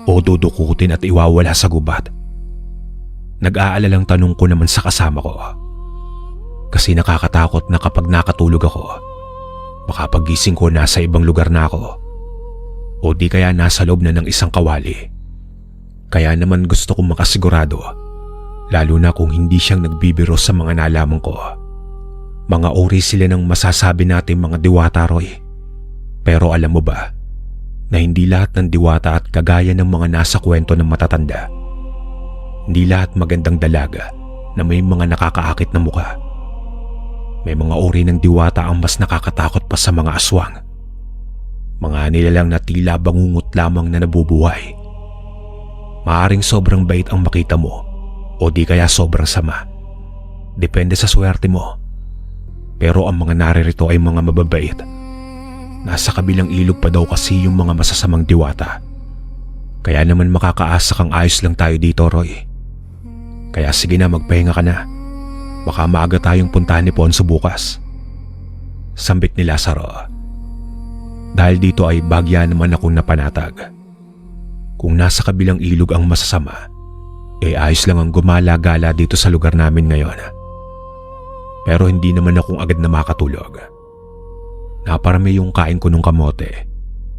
Speaker 2: o dudukutin at iwawala sa gubat? Nag-aalalang tanong ko naman sa kasama ko. Kasi nakakatakot na kapag nakatulog ako, baka pagising ko nasa ibang lugar na ako. O di kaya nasa loob na ng isang kawali. Kaya naman gusto kong makasigurado, lalo na kung hindi siyang nagbibiro sa mga nalaman ko. Mga uri sila ng masasabi natin mga diwata, Roy. Pero alam mo ba, na hindi lahat ng diwata at kagaya ng mga nasa kwento ng matatanda. Hindi lahat magandang dalaga na may mga nakakaakit na mukha. May mga uri ng diwata ang mas nakakatakot pa sa mga aswang. Mga nilalang na tila bangungot lamang na nabubuhay. Maaring sobrang bait ang makita mo o di kaya sobrang sama. Depende sa swerte mo. Pero ang mga naririto ay mga mababait. Nasa kabilang ilog pa daw kasi yung mga masasamang diwata. Kaya naman makakaasa kang ayos lang tayo dito, Roy. Kaya sige na, magpahinga ka na. Baka maaga tayong puntahan ni Ponso bukas. Sambit ni Lazaro. Dahil dito ay bagya naman akong napanatag. Kung nasa kabilang ilog ang masasama, ayos lang ang gumala-gala dito sa lugar namin ngayon. Pero hindi naman akong agad na makatulog. Naparami yung kain ko nung kamote,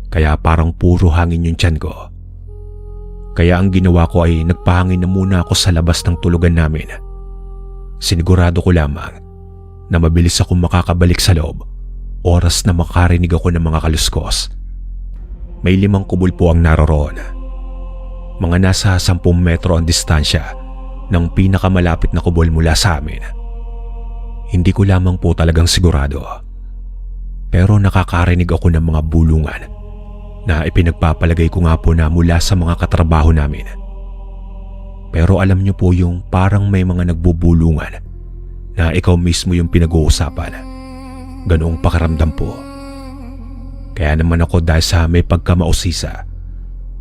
Speaker 2: kaya parang puro hangin yung tiyan ko. Kaya ang ginawa ko ay nagpahangin na muna ako sa labas ng tulugan namin. Sinigurado ko lamang na mabilis akong makakabalik sa loob oras na makarinig ako ng mga kaluskos. May 5 kubol po ang naroroon. Mga nasa 10 metro ang distansya ng pinakamalapit na kubol mula sa amin. Hindi ko lamang po talagang sigurado. Pero nakakarinig ako ng mga bulungan na ipinagpapalagay ko nga po na mula sa mga katrabaho namin. Pero alam niyo po yung parang may mga nagbubulungan na ikaw mismo yung pinag-uusapan. Ganoong pakiramdam po. Kaya naman ako dahil sa may pagkamausisa,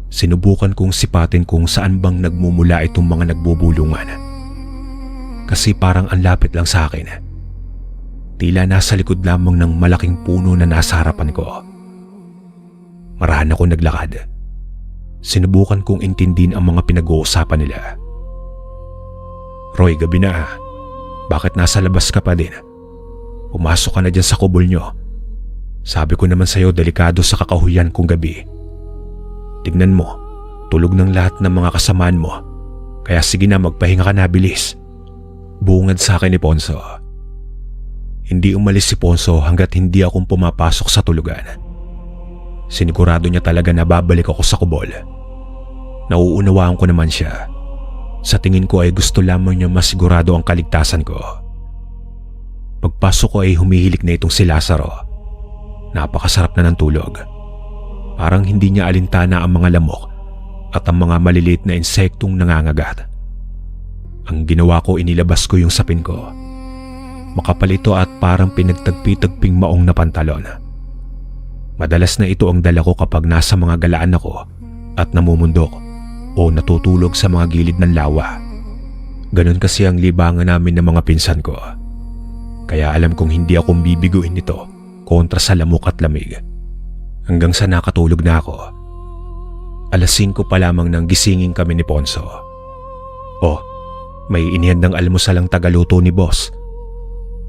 Speaker 2: sinubukan kong sipatin kung saan bang nagmumula itong mga nagbubulungan. Kasi parang ang lapit lang sa akin. Tila nasa likod lamang ng malaking puno na nasa harapan ko. Marahan ako naglakad. Sinubukan kong intindin ang mga pinag-uusapan nila. Roy, gabi na. Bakit nasa labas ka pa din? Pumasok ka na dyan sa kubol nyo. Sabi ko naman sa'yo delikado sa kakahuyan kung gabi. Tignan mo, tulog ng lahat ng mga kasamaan mo. Kaya sige na, magpahinga ka na, bilis. Bungad sa akin ni Ponso. Hindi umalis si Ponso hanggat hindi akong pumapasok sa tulugan. Sinigurado niya talaga na babalik ako sa kubol. Nauunawaan ko naman siya. Sa tingin ko ay gusto lamang niya masigurado ang kaligtasan ko. Pagpasok ko ay humihilik na itong si Lazaro. Napakasarap na ng tulog. Parang hindi niya alintana ang mga lamok at ang mga maliliit na insektong nangangagat. Ang ginawa ko, inilabas ko yung sapin ko. Makapal ito at parang pinagtagpi-tagping maong na pantalon. Madalas na ito ang dala ko kapag nasa mga galaan ako at namumundok o natutulog sa mga gilid ng lawa. Ganon kasi ang libangan namin ng mga pinsan ko. Kaya alam kong hindi ako bibiguin nito kontra sa lamok at lamig. Hanggang sa nakatulog na ako. 5:00 pa lamang nang gisingin kami ni Ponso. Oh, may inihand ng almusal ang tagaluto ni boss.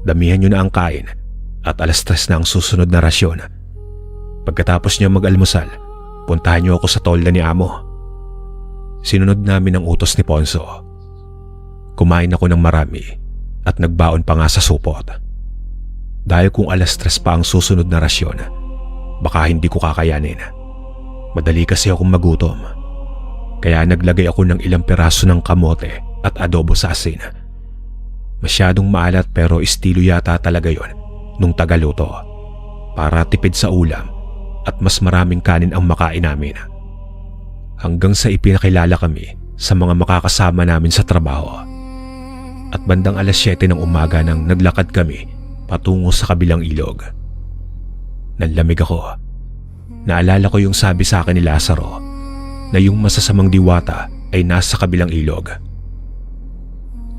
Speaker 2: Damihan niyo na ang kain at 3:00 na ang susunod na rasyon. Pagkatapos niya mag-almusal, puntahan niyo ako sa tolda ni amo. Sinunod namin ang utos ni Ponso. Kumain ako ng marami at nagbaon pa nga sa supot. Dahil kung 3:00 pa ang susunod na rasyon, baka hindi ko kakayanin. Madali kasi akong magutom. Kaya naglagay ako ng ilang piraso ng kamote at adobo sa asin. Masyadong maalat pero estilo yata talaga yon nung tagaluto. Para tipid sa ulam at mas maraming kanin ang makain namin. Hanggang sa ipinakilala kami sa mga makakasama namin sa trabaho. At bandang 7:00 ng umaga nang naglakad kami patungo sa kabilang ilog. Nanlamig ako. Naalala ko yung sabi sa akin ni Lazaro na yung masasamang diwata ay nasa kabilang ilog.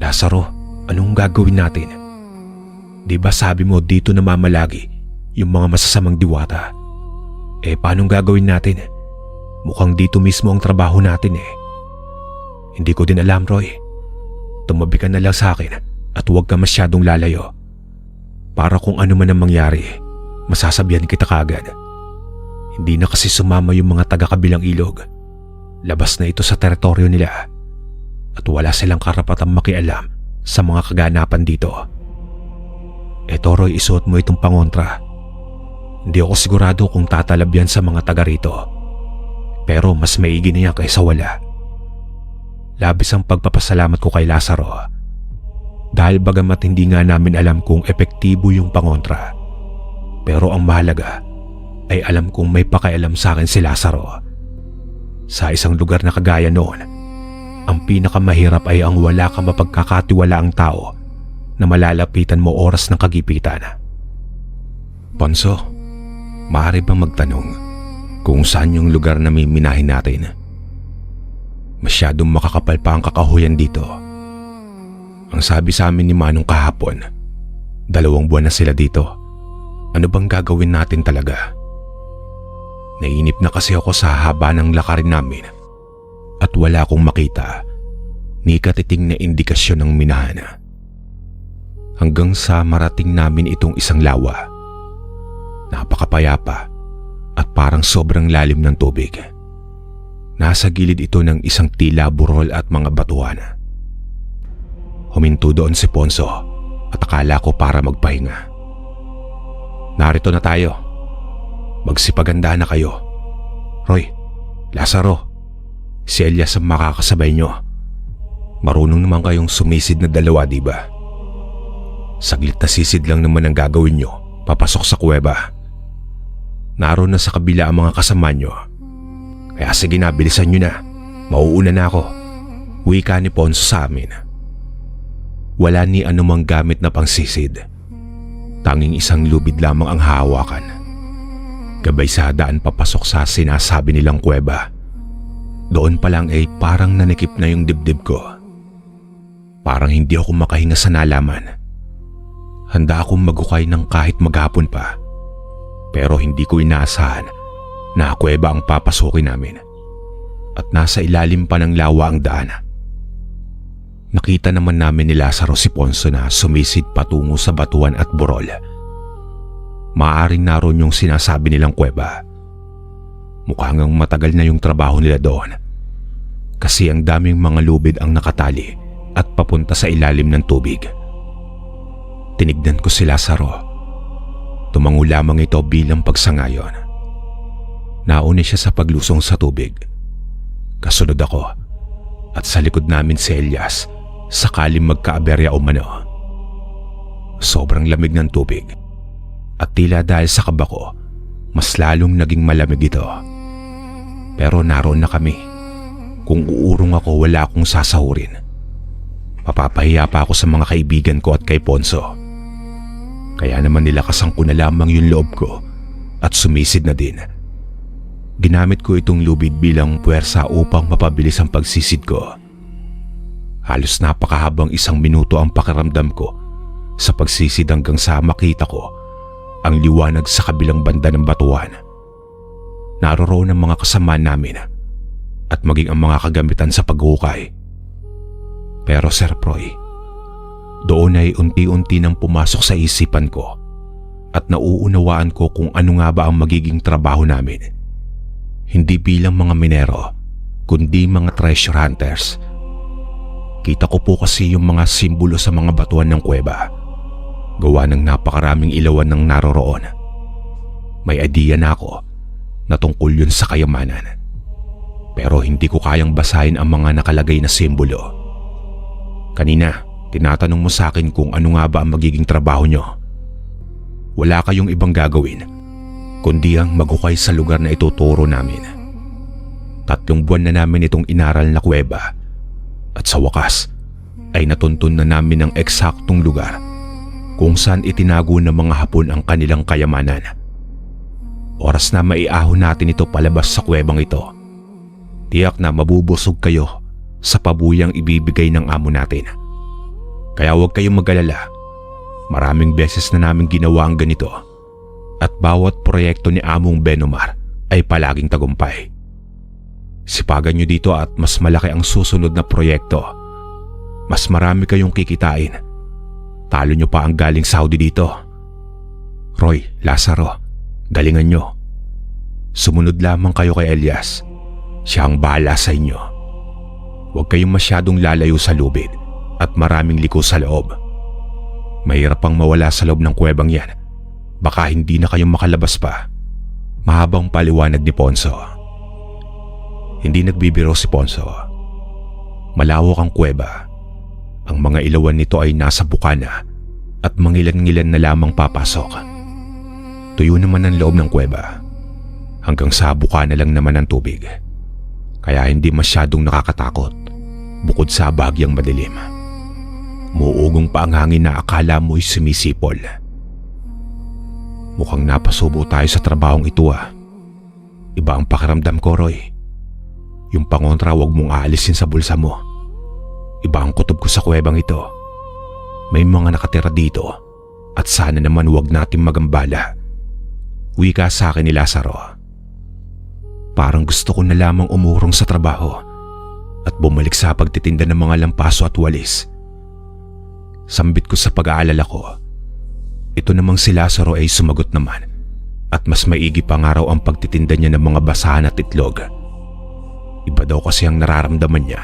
Speaker 2: Lazaro, anong gagawin natin? Di ba sabi mo dito namamalagi yung mga masasamang diwata? Paanong gagawin natin? Mukhang dito mismo ang trabaho natin eh. Hindi ko din alam, Roy. Tumabi ka na lang sa akin at huwag ka masyadong lalayo. Para kung ano man ang mangyari, masasabihan kita kagad. Hindi na kasi sumama yung mga taga-kabilang ilog. Labas na ito sa teritoryo nila. At wala silang karapatang makialam sa mga kaganapan dito. Eto, Roy, isuot mo itong pangontra. Hindi ako sigurado kung tatalab yan sa mga taga rito. Pero mas maigi na yan kaysa wala. Labis ang pagpapasalamat ko kay Lazaro. Dahil bagamat hindi nga namin alam kung epektibo yung pangontra. Pero ang mahalaga ay alam kong may pakialam sa akin si Lazaro. Sa isang lugar na kagaya noon, ang pinakamahirap ay ang wala kang mapagkakatiwalaang tao na malalapitan mo oras ng kagipitan. Ponso, maaari bang magtanong kung saan yung lugar na miminahin natin? Masyadong makakapal pa ang kakahuyan dito. Ang sabi sa amin ni Manong kahapon, 2 buwan na sila dito. Ano bang gagawin natin talaga? Nainip na kasi ako sa haba ng lakarin namin at wala akong makita ni katiting na indikasyon ng minahana. Hanggang sa marating namin itong isang lawa. Napakapayapa at parang sobrang lalim ng tubig. Nasa gilid ito ng isang tila burol at mga batuhan. Huminto doon si Ponso at akala ko para magpahinga. Narito na tayo. Magsipaganda na kayo. Roy, Lazaro, si Elias ang makakasabay nyo. Marunong naman kayong sumisid na 2, di ba? Saglit na sisid lang naman ang gagawin nyo papasok sa kuweba. Naroon na sa kabila ang mga kasama nyo. Kaya sige na, bilisan nyo na. Mauuna na ako. Wika ni Ponso sa amin. Wala ni anumang gamit na pangsisid. Tanging isang lubid lamang ang hahawakan. Gabay sa daan papasok sa sinasabi nilang kuweba. Doon pa lang ay parang nanikip na yung dibdib ko. Parang hindi ako makahinga sa nalaman. Handa akong magukay ng kahit maghapon pa. Pero hindi ko inaasahan na kuweba ang papasukin namin. At nasa ilalim pa ng lawa ang daan. Nakita naman namin ni Lazaro si Ponso na sumisid patungo sa batuan at burol. Maaring naroon yung sinasabi nilang kuweba. Mukhang matagal na yung trabaho nila doon. Kasi ang daming mga lubid ang nakatali at papunta sa ilalim ng tubig. Tinignan ko si Lazaro. Tumango lamang ito bilang pagsangayon. Nauna siya sa paglusong sa tubig. Kasunod ako at sa likod namin si Elias sakaling magkaaberya umano. Sobrang lamig ng tubig at tila dahil sa kaba ko, mas lalong naging malamig ito. Pero naroon na kami. Kung uurong ako, wala akong sasahurin. Mapapahiya pa ako sa mga kaibigan ko at kay Ponso. Kaya naman nilakasan ko na lamang yung loob ko at sumisid na din. Ginamit ko itong lubid bilang puwersa upang mapabilis ang pagsisid ko. Halos napakahabang 1 minuto ang pakiramdam ko sa pagsisid hanggang sa makita ko ang liwanag sa kabilang banda ng batuhan. Naroroon ang mga kasama namin at maging ang mga kagamitan sa paghukay. Pero Sir Proy, doon ay unti-unti nang pumasok sa isipan ko at nauunawaan ko kung ano nga ba ang magiging trabaho namin. Hindi bilang mga minero, kundi mga treasure hunters. Kita ko po kasi yung mga simbolo sa mga batuan ng kuweba. Gawa ng napakaraming ilawan ng naroroon. May idea na ako na tungkol yun sa kayamanan. Pero hindi ko kayang basahin ang mga nakalagay na simbolo. Kanina, tinatanong mo sa akin kung ano nga ba ang magiging trabaho nyo. Wala kayong ibang gagawin, kundi ang maghukay sa lugar na ituturo namin. 3 buwan na namin itong inaral na kuweba. At sa wakas, ay natuntun na namin ang eksaktong lugar kung saan itinago ng mga Hapon ang kanilang kayamanan. Oras na maiahon natin ito palabas sa kuwebang ito. Tiyak na mabubusog kayo sa pabuyang ibibigay ng amo natin. Kaya huwag kayong mag-alala. Maraming beses na namin ginawa ang ganito at bawat proyekto ni Among Benomar ay palaging tagumpay. Sipagan nyo dito at mas malaki ang susunod na proyekto. Mas marami kayong kikitain. Talo nyo pa ang galing Saudi dito. Roy, Lazaro, galingan nyo. Sumunod lamang kayo kay Elias. Siya ang bahala sa inyo. Huwag kayong masyadong lalayo sa lubid at maraming liko sa loob. Mahirap pang mawala sa loob ng kuwebang yan. Baka hindi na kayo makalabas pa. Mahabang paliwanag ni Ponso. Hindi nagbibiro si Ponso. Malawak ang kuweba. Ang mga ilawan nito ay nasa bukana at mangilan-ngilan na lamang papasok. Tuyo naman ang loob ng kuweba. Hanggang sa bukana lang naman ang tubig. Kaya hindi masyadong nakakatakot bukod sa bahagyang madilim. Muugong pa ang hangin na akala mo'y sumisipol. Mukhang napasubo tayo sa trabahong ito ah. Iba ang pakiramdam ko, Roy. Yung pangontra, wag mong aalisin sa bulsa mo. Iba ang kutob ko sa kuwebang ito. May mga nakatira dito at sana naman wag natin magambala. Wika sa akin ni Lazaro. Parang gusto ko na lamang umurong sa trabaho at bumalik sa pagtitinda ng mga lampaso at walis. Sambit ko sa pag-aalala ko. Ito namang si Lazaro ay sumagot naman at mas maigi pa nga raw ang pagtitinda niya ng mga basahan at itlog. Iba daw kasi ang nararamdaman niya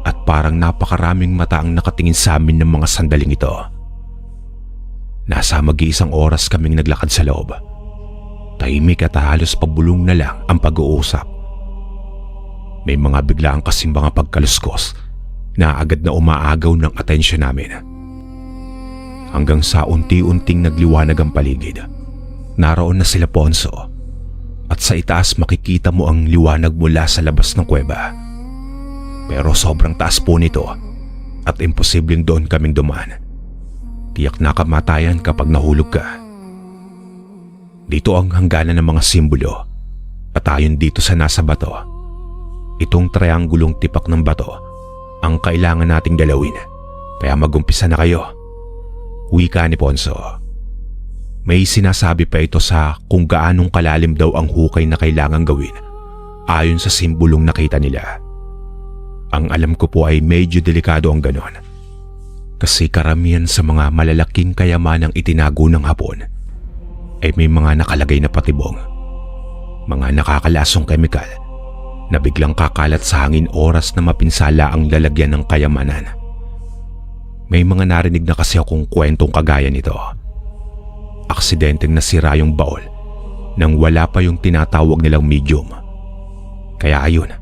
Speaker 2: at parang napakaraming mata ang nakatingin sa amin ng mga sandaling ito. Nasa mag-iisang oras kaming naglakad sa loob. Tahimik at halos pabulong na lang ang pag-uusap. May mga biglaan kasing mga pagkaluskos na agad na umaagaw ng atensyon namin. Hanggang sa unti-unting nagliwanag ang paligid. Naroon na sila Ponso at sa itaas makikita mo ang liwanag mula sa labas ng kuweba. Pero sobrang taas po nito at imposibleng doon kaming dumaan. Tiyak na kamatayan kapag nahulog ka. Dito ang hangganan ng mga simbolo at ayon dito sa nasa bato, itong triangulong tipak ng bato ang kailangan nating dalawin. Kaya mag-umpisa na kayo. Wika ni Ponso. May sinasabi pa ito sa kung gaanong kalalim daw ang hukay na kailangang gawin ayon sa simbolong nakita nila. Ang alam ko po ay medyo delikado ang ganon. Kasi karamihan sa mga malalaking kayamanang itinago ng Hapon ay may mga nakalagay na patibong. Mga nakakalasong kemikal na biglang kakalat sa hangin oras na mapinsala ang lalagyan ng kayamanan. May mga narinig na kasi akong kwentong kagaya nito. Aksidenteng nasira yung baol nang wala pa yung tinatawag nilang medium. Kaya ayun,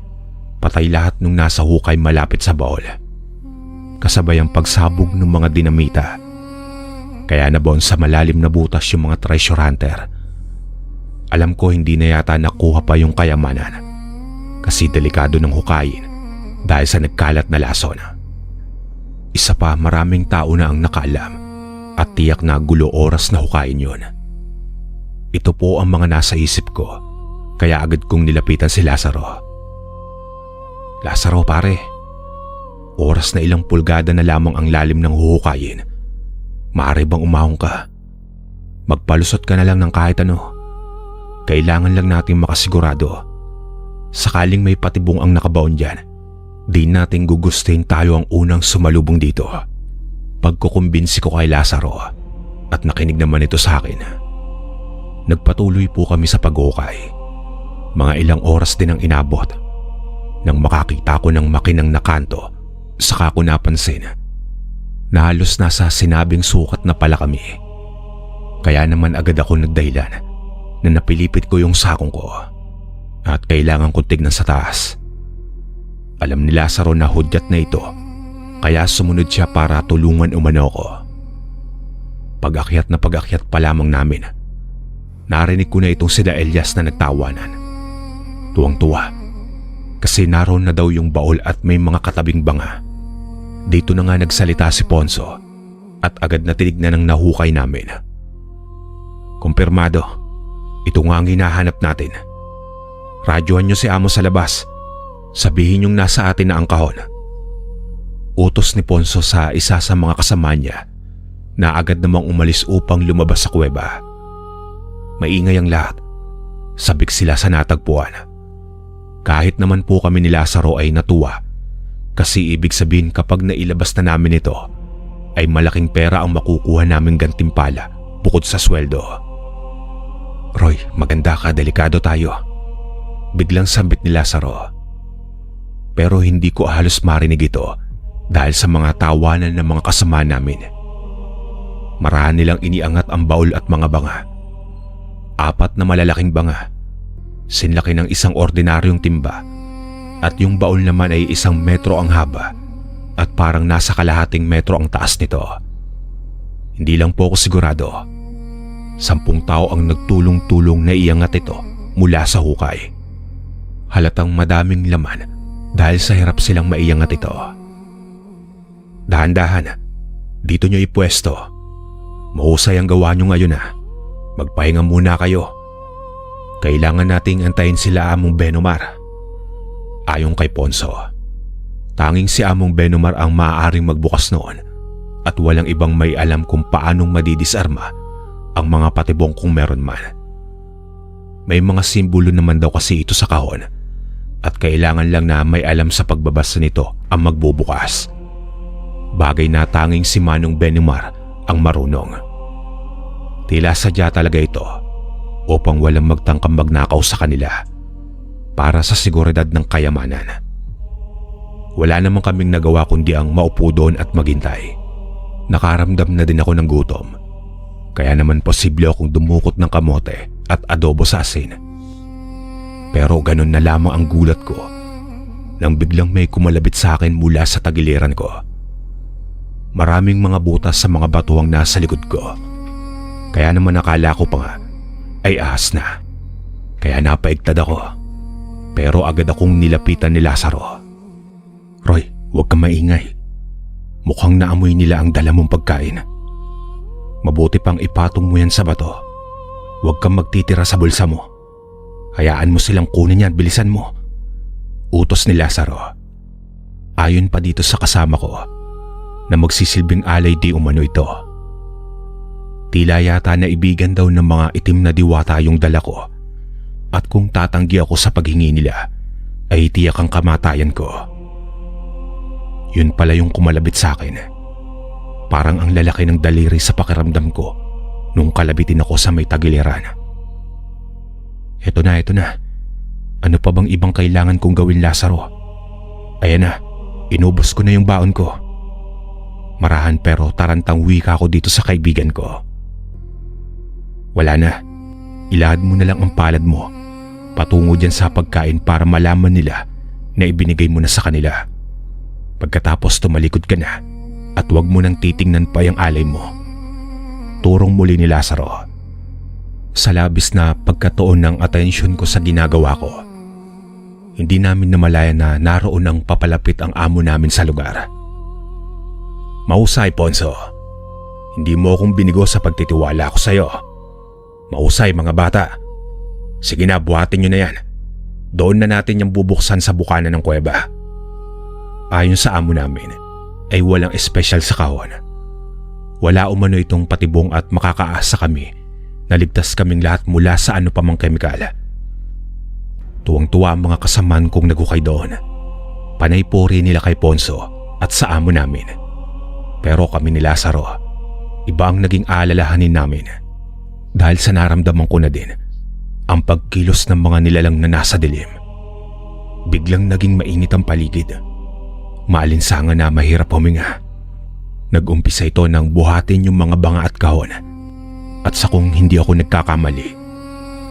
Speaker 2: patay lahat nung nasa hukay malapit sa baol. Kasabay ang pagsabog ng mga dinamita. Kaya nabaon sa malalim na butas yung mga treasure hunter. Alam ko hindi na yata nakuha pa yung kayamanan kasi delikado ng hukayin dahil sa nagkalat na lason. Isa pa, maraming tao na ang nakaalam at tiyak na gulo oras na hukayin yun. Ito po ang mga nasa isip ko kaya agad kong nilapitan si Lazaro. Lazaro pare, oras na ilang pulgada na lamang ang lalim ng huhukayin. Maaari bang umahon ka? Magpalusot ka na lang ng kahit ano. Kailangan lang natin makasigurado. Sakaling may patibong ang nakabaon dyan, di natin gugustuhin tayo ang unang sumalubong dito. Pagkukumbinsi ko kay Lazaro at nakinig naman ito sa akin. Nagpatuloy po kami sa paghukay. Mga ilang oras din ang inabot. Nang makakita ko ng makinang nakanto, saka ko napansin na halos nasa sinabing sukat na pala kami. Kaya naman agad ako nagdahilan na napilipit ko yung sakong ko at kailangan kong tignan sa taas. Alam ni Lazaro na hudyat na ito kaya sumunod siya para tulungan umano ko. Pag-akyat na pag-akyat pa lamang namin, narinig ko na itong sila Elias na nagtawanan. Tuwang-tuwa kasi naroon na daw yung baol at may mga katabing banga. Dito na nga nagsalita si Ponso at agad na tinignan ng nahukay namin. Kumpirmado, ito nga ang hinahanap natin. Radyohan nyo si Amo sa labas. Sabihin yung nasa atin na ang kahon. Utos ni Ponso sa isa sa mga kasama niya na agad namang umalis upang lumabas sa kuweba. Maingay ang lahat. Sabik sila sa natagpuan. Kahit naman po kami ni Lazaro ay natuwa kasi ibig sabihin kapag nailabas na namin ito ay malaking pera ang makukuha naming gantimpala bukod sa sweldo. Roy, maganda ka, delikado tayo. Biglang sambit ni Lazaro. Pero hindi ko halos marinig ito dahil sa mga tawanan ng mga kasama namin. Marami nilang iniangat ang baul at mga banga. 4 na malalaking banga. Sinlaki ng isang ordinaryong timba. At yung baul naman ay 1 metro ang haba at parang nasa kalahating metro ang taas nito. Hindi lang po ako sigurado. 10 tao ang nagtulong-tulong na iangat ito mula sa hukay. Halatang madaming laman dahil sa hirap silang maiangat ito. Dahan-dahan, dito nyo ipwesto. Mahusay ang gawa nyo ngayon ha. Magpahinga muna kayo. Kailangan nating antayin sila Among Benomar. Ayon kay Ponso, tanging si Among Benomar ang maaaring magbukas noon at walang ibang may alam kung paanong madidisarma ang mga patibong kung meron man. May mga simbolo naman daw kasi ito sa kahon at kailangan lang na may alam sa pagbabasa nito ang magbubukas. Bagay na tanging si Manong Benomar ang marunong. Tila sadya talaga ito upang walang magtangkang magnakaw sa kanila para sa seguridad ng kayamanan. Wala naman kaming nagawa kundi ang maupo doon at maghintay. Nakaramdam na din ako ng gutom, kaya naman posible akong dumukot ng kamote at adobo sa asin. Pero ganun na lamang ang gulat ko nang biglang may kumalabit sa akin mula sa tagiliran ko. Maraming mga butas sa mga batuang nasa likod ko, kaya naman akala ko pa nga ay ahas na. Kaya napaigtad ako, pero agad akong nilapitan ni Lazaro. "Roy, huwag kang maingay. Mukhang naamoy nila ang dala mong pagkain. Mabuti pang ipatong mo yan sa bato. Huwag kang magtitira sa bulsa mo. Hayaan mo silang kunin yan, bilisan mo." Utos ni Lazaro. Ayon pa dito sa kasama ko na magsisilbing alay di umano ito. Tila yata naibigan daw ng mga itim na diwata yung dala ko, at kung tatanggi ako sa paghingi nila ay tiyak ang kamatayan ko. Yun pala yung kumalabit sa akin. Parang ang lalaki ng daliri sa pakiramdam ko nung kalabitin ako sa may tagiliran. Ito na. Ano pa bang ibang kailangan kong gawin, Lazaro? Ayan na, inubos ko na yung baon ko. Marahan pero tarantang wika ko dito sa kaibigan ko. Wala na, ilahad mo na lang ang palad mo patungo dyan sa pagkain para malaman nila na ibinigay mo na sa kanila. Pagkatapos tumalikod ka na at huwag mo nang titingnan pa yung alay mo. Turong muli ni Lazaro. Sa labis na pagkatuon ng atensyon ko sa ginagawa ko, hindi namin namalayan na naroon ang papalapit ang amo namin sa lugar. "Mahusay, Ponso. Hindi mo akong binigo sa pagtitiwala ko sa'yo. Mahusay, mga bata. Sige na, buhatin nyo na yan. Doon na natin yung bubuksan sa bukana ng kuweba." Ayon sa amo namin, ay walang espesyal sa kahon. Wala umano itong patibong at makakaasa kami na ligtas kaming lahat mula sa ano pa mang kemikal. Tuwang-tuwa ang mga kasamaan kong nagukay doon. Panay puri nila kay Ponso at sa amo namin. Pero kami ni Lazaro, iba ang naging alalahanin namin. Dahil sa naramdaman ko na din ang pagkilos ng mga nilalang na nasa dilim. Biglang naging mainit ang paligid. Maalinsangan na mahirap huminga. Nag-umpisa ito nang buhatin yung mga banga at kahon. At sa kung hindi ako nagkakamali,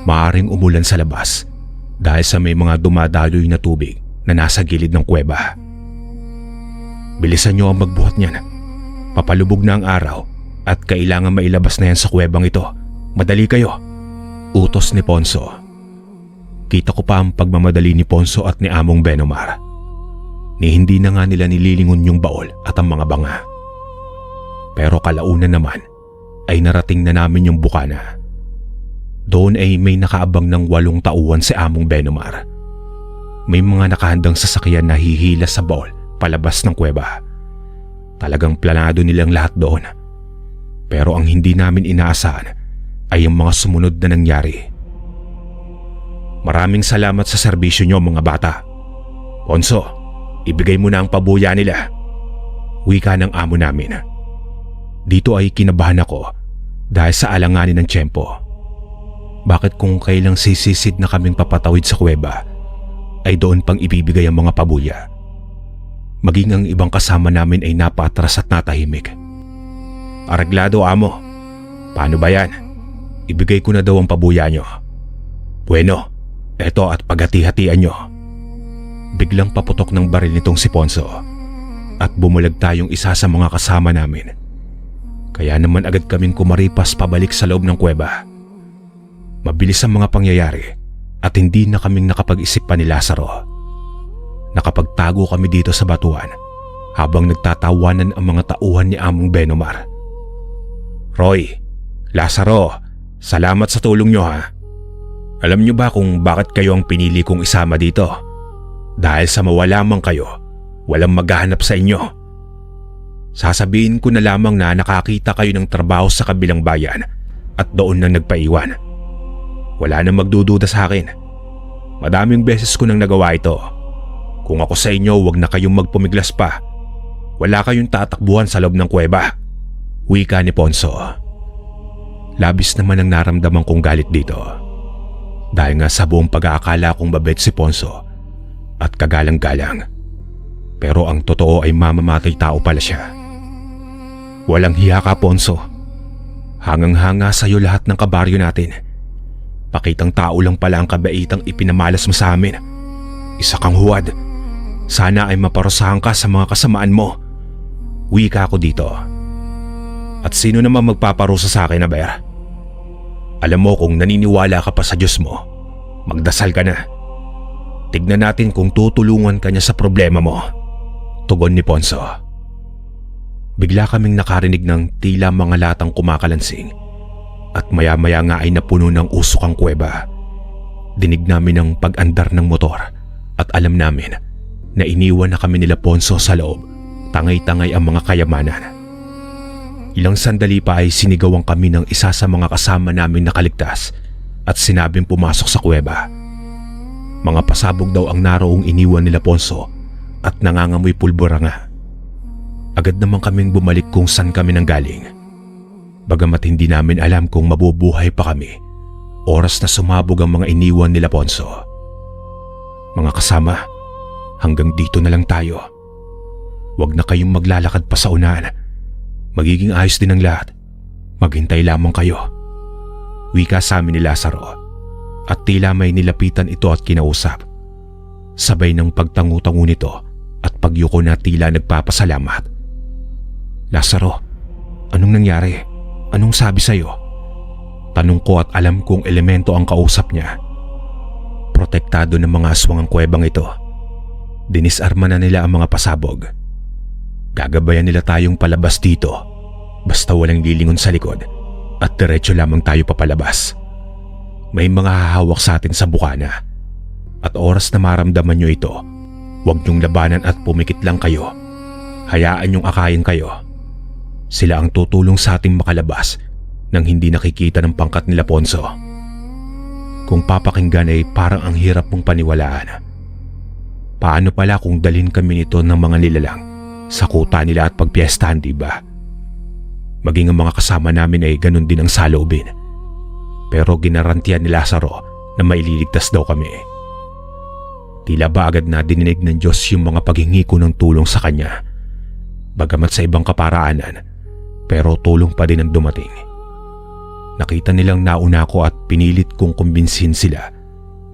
Speaker 2: maaaring umulan sa labas dahil sa may mga dumadaloy na tubig na nasa gilid ng kuweba. "Bilisan nyo ang magbuhat niyan. Papalubog na ang araw at kailangan mailabas na yan sa kuwebang ito. Madali kayo." Utos ni Ponso. Kita ko pa ang pagmamadali ni Ponso at ni Among Benomar. Ni hindi na nga nila nililingon yung baol at ang mga banga. Pero kalaunan naman ay narating na namin yung bukana. Doon ay may nakaabang ng 8 tauhan si Among Benomar. May mga nakahandang sasakyan na hihila sa baol palabas ng kuweba. Talagang planado nilang lahat doon. Pero ang hindi namin inaasahan ay ang mga sumunod na nangyari. "Maraming salamat sa serbisyo nyo, mga bata. Ponso, ibigay mo na ang pabuya nila." Wika ng amo namin. Dito ay kinabahan ako dahil sa alanganin ng tiyempo. Bakit kung kailang sisisid na kaming papatawid sa kuweba ay doon pang ibibigay ang mga pabuya? Maging ang ibang kasama namin ay napatras at natahimik. "Areglado, amo. Paano ba yan? Ibigay ko na daw ang pabuya nyo." "Bueno, eto at paghati-hatian nyo." Biglang paputok ng baril nitong si Ponso at bumulag tayong isa sa mga kasama namin. Kaya naman agad kaming kumaripas pabalik sa loob ng kuweba. Mabilis ang mga pangyayari at hindi na kaming nakapag-isip pa ni Lazaro. Nakapagtago kami dito sa batuan habang nagtatawanan ang mga tauhan ni Among Benomar. "Roy, Lazaro, salamat sa tulong nyo ha. Alam nyo ba kung bakit kayo ang pinili kong isama dito? Dahil sa mawala man kayo, walang maghahanap sa inyo. Sasabihin ko na lamang na nakakita kayo ng trabaho sa kabilang bayan at doon na nagpaiwan. Wala nang magdududa sa akin. Madaming beses ko nang nagawa ito. Kung ako sa inyo, wag na kayong magpumiglas pa. Wala kayong tatakbuhan sa loob ng kuweba. Wika ni Ponso. Labis naman ang naramdaman kong galit dito. Dahil nga sa buong pag-aakala kong babet si Ponso at kagalang-galang. Pero ang totoo ay mamamatay tao pala siya. Walang hiya ka, Ponso. Hangang-hanga sa'yo lahat ng kabaryo natin. Pakitang tao lang pala ang kabaitang ipinamalas mo sa amin. Isa kang huwad. Sana ay maparusahan ka sa mga kasamaan mo. Wika ako dito. At sino naman magpaparusa sa akin, Aber? Alam mo kung naniniwala ka pa sa Diyos mo, magdasal ka na. Tignan natin kung tutulungan ka niya sa problema mo. Tugon ni Ponso. Bigla kaming nakarinig ng tila mga latang kumakalansing at maya-maya nga ay napuno ng usok ang kuweba. Dinig namin ang pag-andar ng motor at alam namin na iniwan na kami nila Ponso sa loob. Tangay-tangay ang mga kayamanan. Ilang sandali pa ay sinigawan kami ng isa sa mga kasama namin nakaligtas at sinabing pumasok sa kuweba. Mga pasabog daw ang naroong iniwan nila Ponso at nangangamoy pulbura nga. Agad naman kaming bumalik kung saan kami nanggaling. Bagamat hindi namin alam kung mabubuhay pa kami, oras na sumabog ang mga iniwan nila Ponso. Mga kasama, hanggang dito na lang tayo. Huwag na kayong maglalakad pa sa unahan. Magiging ayos din ang lahat. Maghintay lamang kayo. Wika sa amin ni Lazaro at tila may nilapitan ito at kinausap. Sabay ng pagtangu-tangu nito at pagyuko na tila nagpapasalamat. Lazaro, anong nangyari? Anong sabi sa'yo? Tanong ko at alam kong elemento ang kausap niya. Protektado ng mga aswang ang kuwebang ito. Dinisarma na nila ang mga pasabog. Gagabayan nila tayong palabas dito basta walang lilingon sa likod at diretso lamang tayo papalabas. May mga hahawak sa atin sa bukana at oras na maramdaman nyo ito, huwag nyong labanan at pumikit lang kayo. Hayaan nyong akayin kayo. Sila ang tutulong sa ating makalabas nang hindi nakikita ng pangkat nila Ponso. Kung papakinggan ay parang ang hirap mong paniwalaan. Paano pala kung dalhin kami nito ng mga nilalang sa kuta nila at pagpiestahan, diba? Maging ang mga kasama namin ay ganun din ang saloobin. Pero ginarantiyan ni Lazaro na maililigtas daw kami. Tila ba agad na dininig ng Diyos yung mga paghingi ko ng tulong sa kanya. Bagamat sa ibang kaparaanan, pero tulong pa din ang dumating. Nakita nilang nauna ko at pinilit kong kumbinsin sila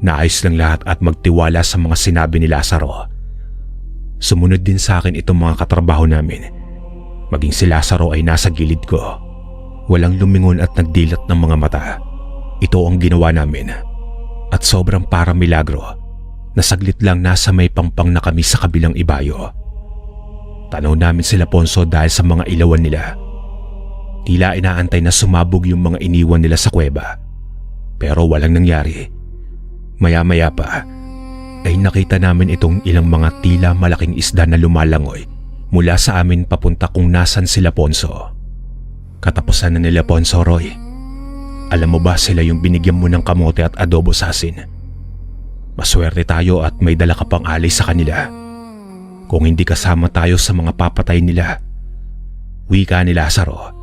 Speaker 2: na ayos lang lahat at magtiwala sa mga sinabi ni Lazaro. Sumunod din sa akin itong mga katrabaho namin. Maging si Lazaro ay nasa gilid ko. Walang lumingon at nagdilat ng mga mata. Ito ang ginawa namin. At sobrang para milagro na saglit lang nasa may pampang na kami sa kabilang ibayo. Tanaw namin sila Ponso dahil sa mga ilawan nila. Tila inaantay na sumabog yung mga iniwan nila sa kuweba. Pero walang nangyari. Maya-maya pa ay nakita namin itong ilang mga tila malaking isda na lumalangoy mula sa amin papunta kung nasan sila Ponso. Katapusan na nila Ponso, Roy. Alam mo ba sila yung binigyan mo ng kamote at adobo sa asin? Maswerte tayo at may dala ka pang alay sa kanila. Kung hindi kasama tayo sa mga papatay nila. Wika ni Lazaro.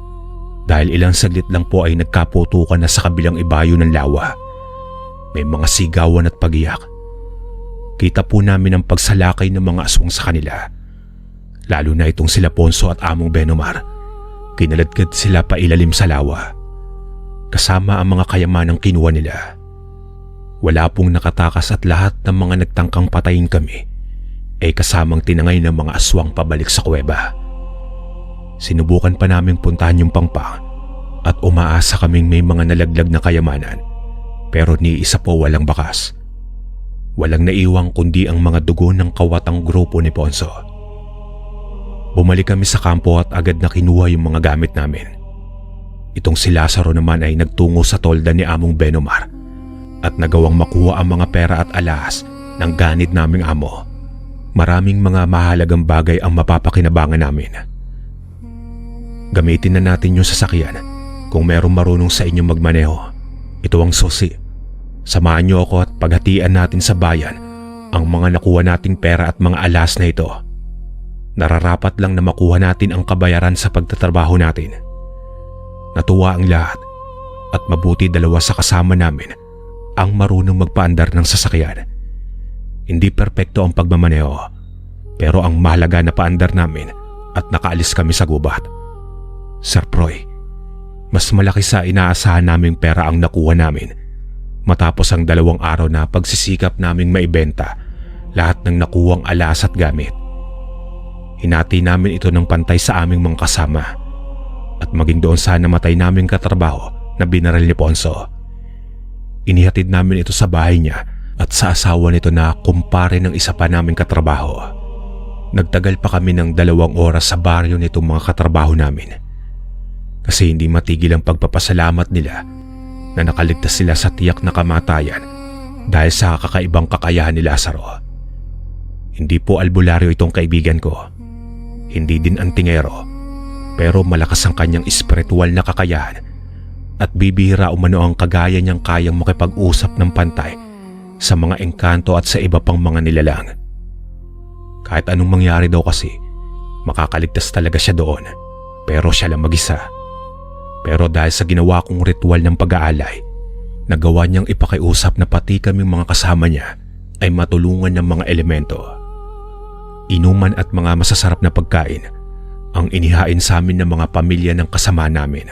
Speaker 2: Dahil ilang saglit lang po ay nagkaputukan na sa kabilang ibayo ng lawa. May mga sigawan at pagiyak. Kita po namin ang pagsalakay ng mga aswang sa kanila. Lalo na itong sila Ponso at Among Benomar. Kinaladkad sila pa ilalim sa lawa. Kasama ang mga kayamanang kinuha nila. Wala pong nakatakas at lahat ng mga nagtangkang patayin kami ay kasamang tinangay ng mga aswang pabalik sa kuweba. Sinubukan pa naming puntahan yung pangpang at umaasa kaming may mga nalaglag na kayamanan pero ni isa po walang bakas. Walang naiwang kundi ang mga dugo ng kawatang grupo ni Ponso. Bumalik kami sa kampo at agad na kinuha yung mga gamit namin. Itong si Lazaro naman ay nagtungo sa tolda ni Among Benomar at nagawang makuha ang mga pera at alahas ng ganid naming amo. Maraming mga mahalagang bagay ang mapapakinabangan namin. Gamitin na natin yung sasakyan kung merong marunong sa inyo magmaneho. Ito ang susi. Samahan niyo ako at paghatian natin sa bayan ang mga nakuha nating pera at mga alas na ito. Nararapat lang na makuha natin ang kabayaran sa pagtatrabaho natin. Natuwa ang lahat at mabuti dalawa sa kasama namin ang marunong magpaandar ng sasakyan. Hindi perpekto ang pagmamaneho, pero ang mahalaga na paandar namin at nakaalis kami sa gubat. Sir Proy, mas malaki sa inaasahan naming pera ang nakuha namin matapos ang 2 araw na pagsisikap naming maibenta lahat ng nakuwang alas at gamit. Hinati namin ito ng pantay sa aming mga kasama at maging doon sa namatay naming katrabaho na binaril ni Ponso. Inihatid namin ito sa bahay niya at sa asawa nito na kumpare ng isa pa naming katrabaho. Nagtagal pa kami ng 2 oras sa baryo nitong mga katrabaho namin kasi hindi matigil ang pagpapasalamat nila na nakaligtas sila sa tiyak na kamatayan dahil sa kakaibang kakayahan ni Lazaro. Hindi po albularyo itong kaibigan ko, hindi din antingero, pero malakas ang kanyang espiritual na kakayahan at bibihira umano ang kagaya niyang kayang makipag-usap ng pantay sa mga engkanto at sa iba pang mga nilalang. Kahit anong mangyari daw kasi, makakaligtas talaga siya doon, pero siya lang mag-isa. Pero dahil sa ginawa kong ritual ng pag-aalay, nagawa niyang ipakiusap na pati kaming mga kasama niya ay matulungan ng mga elemento. Inuman at mga masasarap na pagkain ang inihain sa amin ng mga pamilya ng kasama namin.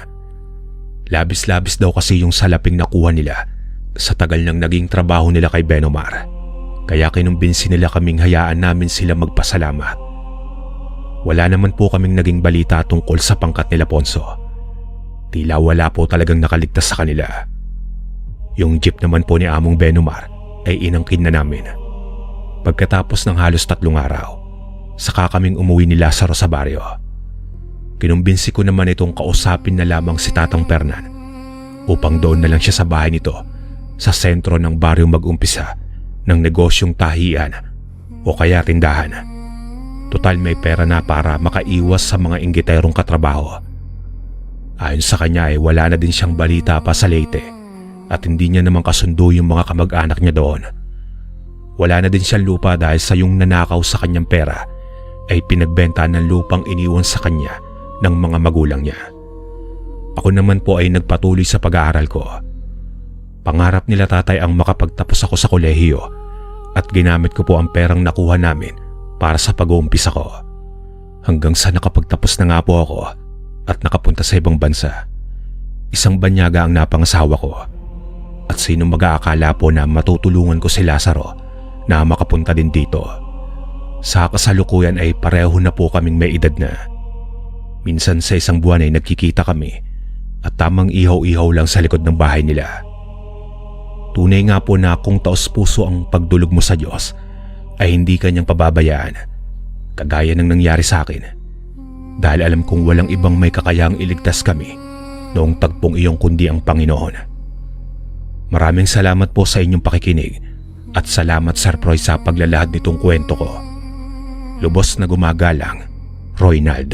Speaker 2: Labis-labis daw kasi yung salaping nakuha nila sa tagal ng naging trabaho nila kay Benomar. Kaya kinumbinsi nila kaming hayaan namin sila magpasalamat. Wala naman po kaming naging balita tungkol sa pangkat nila Ponso. Tila wala po talagang nakaligtas sa kanila. Yung jeep naman po ni Among Benomar ay inangkin na namin. Pagkatapos ng halos 3 araw, saka kaming umuwi ni Lazaro sa baryo. Kinumbinsi ko naman itong kausapin na lamang si Tatang Fernan upang doon na lang siya sa bahay nito sa sentro ng baryo mag-umpisa ng negosyong tahian o kaya tindahan. Total may pera na para makaiwas sa mga inggiterong katrabaho. Ayon sa kanya ay wala na din siyang balita pa sa Leyte at hindi niya naman kasundo yung mga kamag-anak niya doon. Wala na din siyang lupa dahil sa yung nanakaw sa kanyang pera ay pinagbenta ng lupang iniwan sa kanya ng mga magulang niya. Ako naman po ay nagpatuloy sa pag-aaral ko. Pangarap nila tatay ang makapagtapos ako sa kolehiyo at ginamit ko po ang perang nakuha namin para sa pag-uumpisa ko. Hanggang sa nakapagtapos na nga po ako at nakapunta sa ibang bansa. Isang banyaga ang napangasawa ko at sino mag-aakala po na matutulungan ko si Lazaro na makapunta din dito. Sa kasalukuyan ay pareho na po kaming may edad na. Minsan sa isang buwan ay nagkikita kami at tamang ihaw-ihaw lang sa likod ng bahay nila. Tunay nga po na kung taos-puso ang pagdulog mo sa Diyos ay hindi kanyang pababayaan, kagaya ng nangyari sa akin. Dahil alam kong walang ibang may kakayang iligtas kami noong tagpong iyong kundi ang Panginoon. Maraming salamat po sa inyong pakikinig at salamat Sir Proy sa paglalahad nitong kwento ko. Lubos na gumagalang, Roynald.